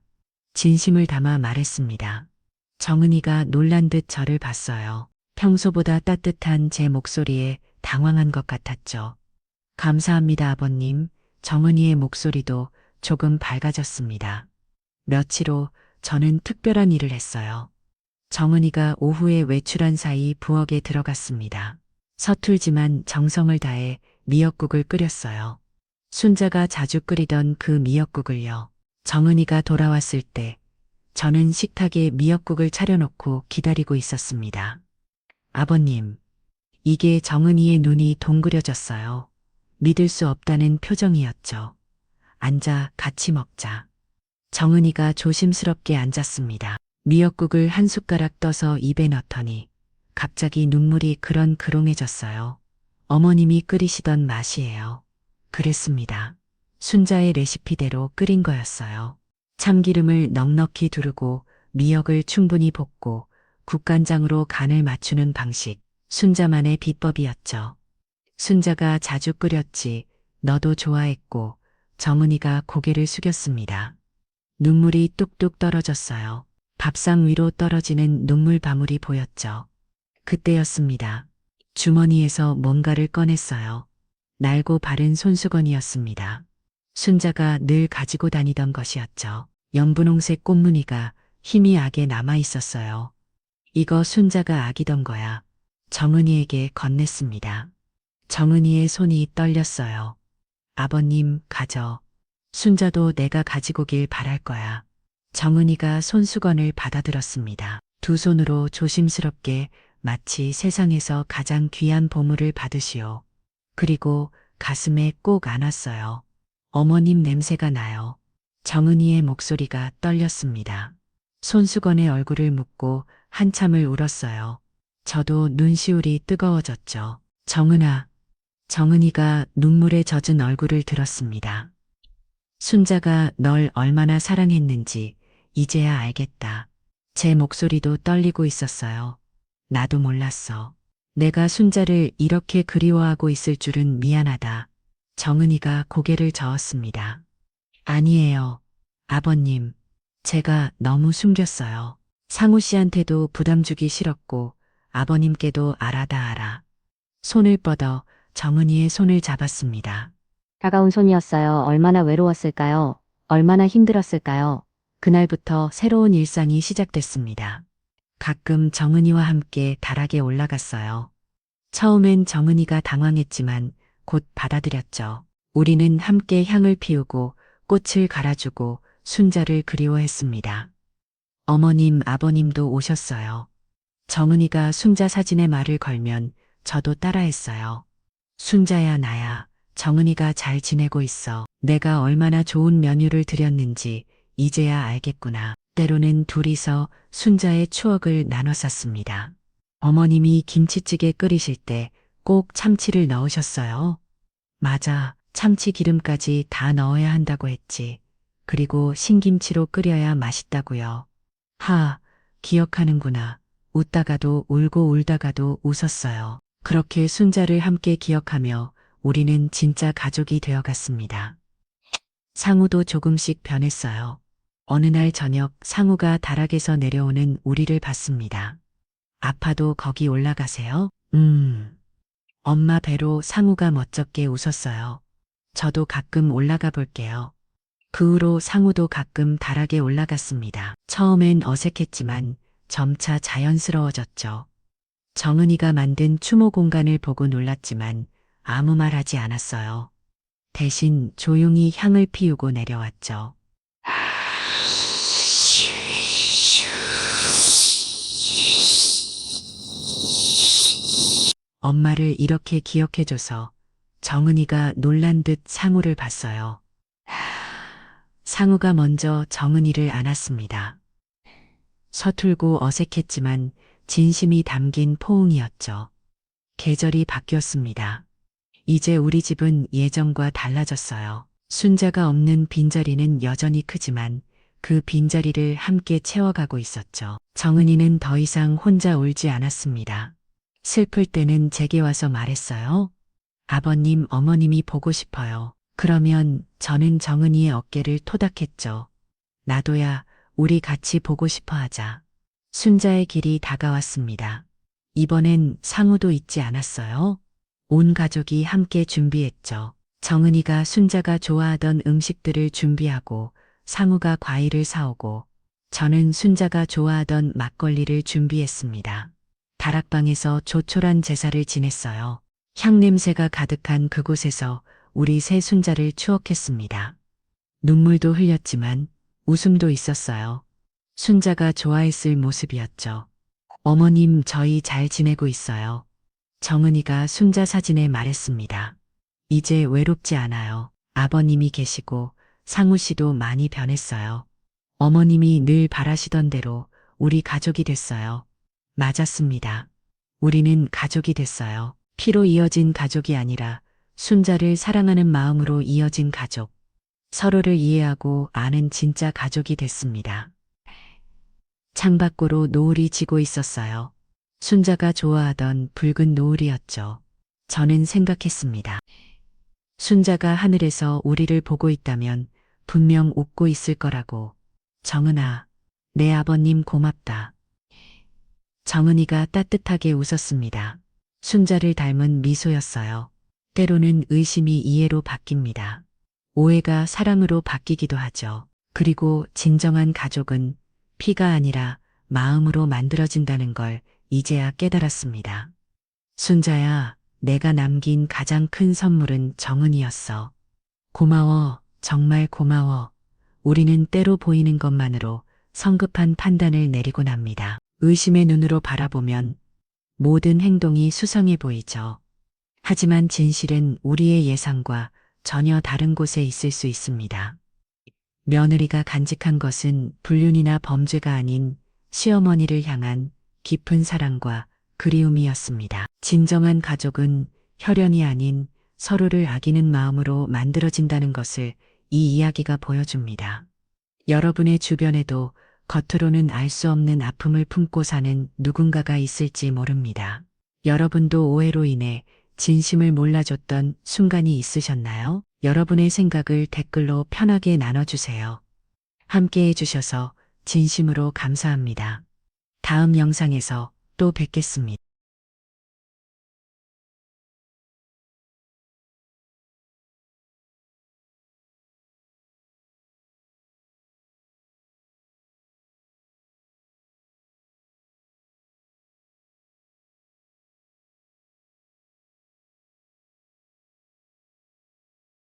진심을 담아 말했습니다. 정은이가 놀란 듯 저를 봤어요. 평소보다 따뜻한 제 목소리에 당황한 것 같았죠. 감사합니다 아버님. 정은이의 목소리도 조금 밝아졌습니다. 며칠 후 저는 특별한 일을 했어요. 정은이가 오후에 외출한 사이 부엌에 들어갔습니다. 서툴지만 정성을 다해 미역국을 끓였어요. 순자가 자주 끓이던 그 미역국을요. 정은이가 돌아왔을 때 저는 식탁에 미역국을 차려놓고 기다리고 있었습니다. 아버님, 이게 정은이의 눈이 동그려졌어요. 믿을 수 없다는 표정이었죠. 앉아 같이 먹자. 정은이가 조심스럽게 앉았습니다. 미역국을 한 숟가락 떠서 입에 넣더니 갑자기 눈물이 그렁그렁해졌어요. 어머님이 끓이시던 맛이에요. 그랬습니다. 순자의 레시피대로 끓인 거였어요. 참기름을 넉넉히 두르고 미역을 충분히 볶고 국간장으로 간을 맞추는 방식, 순자만의 비법이었죠. 순자가 자주 끓였지 너도 좋아했고 정은이가 고개를 숙였습니다. 눈물이 뚝뚝 떨어졌어요. 밥상 위로 떨어지는 눈물바물이 보였죠. 그때였습니다. 주머니에서 뭔가를 꺼냈어요. 낡고 바른 손수건이었습니다. 순자가 늘 가지고 다니던 것이었죠. 연분홍색 꽃무늬가 희미하게 남아 있었어요. 이거 순자가 아끼던 거야. 정은이에게 건넸습니다. 정은이의 손이 떨렸어요. 아버님, 가져. 순자도 내가 가지고 길 바랄 거야. 정은이가 손수건을 받아들었습니다. 두 손으로 조심스럽게 마치 세상에서 가장 귀한 보물을 받으시오. 그리고 가슴에 꼭 안았어요. 어머님 냄새가 나요. 정은이의 목소리가 떨렸습니다. 손수건에 얼굴을 묻고 한참을 울었어요. 저도 눈시울이 뜨거워졌죠. 정은아. 정은이가 눈물에 젖은 얼굴을 들었습니다. 순자가 널 얼마나 사랑했는지 이제야 알겠다. 제 목소리도 떨리고 있었어요. 나도 몰랐어. 내가 순자를 이렇게 그리워하고 있을 줄은 미안하다. 정은이가 고개를 저었습니다. 아니에요. 아버님. 제가 너무 숨겼어요. 상우 씨한테도 부담 주기 싫었고 아버님께도 알아다 알아. 손을 뻗어 정은이의 손을 잡았습니다. 다가온 손이었어요. 얼마나 외로웠을까요? 얼마나 힘들었을까요? 그날부터 새로운 일상이 시작됐습니다. 가끔 정은이와 함께 다락에 올라갔어요. 처음엔 정은이가 당황했지만 곧 받아들였죠. 우리는 함께 향을 피우고 꽃을 갈아주고 순자를 그리워했습니다. 어머님, 아버님도 오셨어요. 정은이가 순자 사진에 말을 걸면 저도 따라했어요. 순자야, 나야. 정은이가 잘 지내고 있어. 내가 얼마나 좋은 면유를 드렸는지 이제야 알겠구나. 때로는 둘이서 순자의 추억을 나눠 쌌습니다. 어머님이 김치찌개 끓이실 때 꼭 참치를 넣으셨어요. 맞아. 참치 기름까지 다 넣어야 한다고 했지. 그리고 신김치로 끓여야 맛있다고요. 하, 기억하는구나. 웃다가도 울고 울다가도 웃었어요. 그렇게 순자를 함께 기억하며 우리는 진짜 가족이 되어갔습니다. 상우도 조금씩 변했어요. 어느 날 저녁 상우가 다락에서 내려오는 우리를 봤습니다. 아파도 거기 올라가세요? 엄마 배로 상우가 멋쩍게 웃었어요. 저도 가끔 올라가 볼게요. 그 후로 상우도 가끔 다락에 올라갔습니다. 처음엔 어색했지만 점차 자연스러워졌죠. 정은이가 만든 추모 공간을 보고 놀랐지만 아무 말 하지 않았어요. 대신 조용히 향을 피우고 내려왔죠. 엄마를 이렇게 기억해줘서 정은이가 놀란 듯 상우를 봤어요. 상우가 먼저 정은이를 안았습니다. 서툴고 어색했지만 진심이 담긴 포옹이었죠. 계절이 바뀌었습니다. 이제 우리 집은 예전과 달라졌어요. 순자가 없는 빈자리는 여전히 크지만 그 빈자리를 함께 채워가고 있었죠. 정은이는 더 이상 혼자 울지 않았습니다. 슬플 때는 제게 와서 말했어요. 아버님, 어머님이 보고 싶어요. 그러면 저는 정은이의 어깨를 토닥했죠. 나도야, 우리 같이 보고 싶어 하자. 순자의 길이 다가왔습니다. 이번엔 상우도 잊지 않았어요. 온 가족이 함께 준비했죠. 정은이가 순자가 좋아하던 음식들을 준비하고 상우가 과일을 사오고 저는 순자가 좋아하던 막걸리를 준비했습니다. 다락방에서 조촐한 제사를 지냈어요. 향냄새가 가득한 그곳에서 우리 새 순자를 추억했습니다. 눈물도 흘렸지만 웃음도 있었어요. 순자가 좋아했을 모습이었죠. 어머님, 저희 잘 지내고 있어요. 정은이가 순자 사진에 말했습니다. 이제 외롭지 않아요. 아버님이 계시고 상우 씨도 많이 변했어요. 어머님이 늘 바라시던 대로 우리 가족이 됐어요. 맞았습니다. 우리는 가족이 됐어요. 피로 이어진 가족이 아니라 순자를 사랑하는 마음으로 이어진 가족. 서로를 이해하고 아는 진짜 가족이 됐습니다. 창밖으로 노을이 지고 있었어요. 순자가 좋아하던 붉은 노을이었죠. 저는 생각했습니다. 순자가 하늘에서 우리를 보고 있다면 분명 웃고 있을 거라고. 정은아, 내 아버님 고맙다. 정은이가 따뜻하게 웃었습니다. 순자를 닮은 미소였어요. 때로는 의심이 이해로 바뀝니다. 오해가 사랑으로 바뀌기도 하죠. 그리고 진정한 가족은 피가 아니라 마음으로 만들어진다는 걸 이제야 깨달았습니다. 순자야, 내가 남긴 가장 큰 선물은 정은이었어. 고마워, 정말 고마워. 우리는 때로 보이는 것만으로 성급한 판단을 내리곤 합니다. 의심의 눈으로 바라보면 모든 행동이 수상해 보이죠. 하지만 진실은 우리의 예상과 전혀 다른 곳에 있을 수 있습니다. 며느리가 간직한 것은 불륜이나 범죄가 아닌 시어머니를 향한 깊은 사랑과 그리움이었습니다. 진정한 가족은 혈연이 아닌 서로를 아끼는 마음으로 만들어진다는 것을 이 이야기가 보여줍니다. 여러분의 주변에도 겉으로는 알 수 없는 아픔을 품고 사는 누군가가 있을지 모릅니다. 여러분도 오해로 인해 진심을 몰라줬던 순간이 있으셨나요? 여러분의 생각을 댓글로 편하게 나눠주세요. 함께 해주셔서 진심으로 감사합니다. 다음 영상에서 또 뵙겠습니다.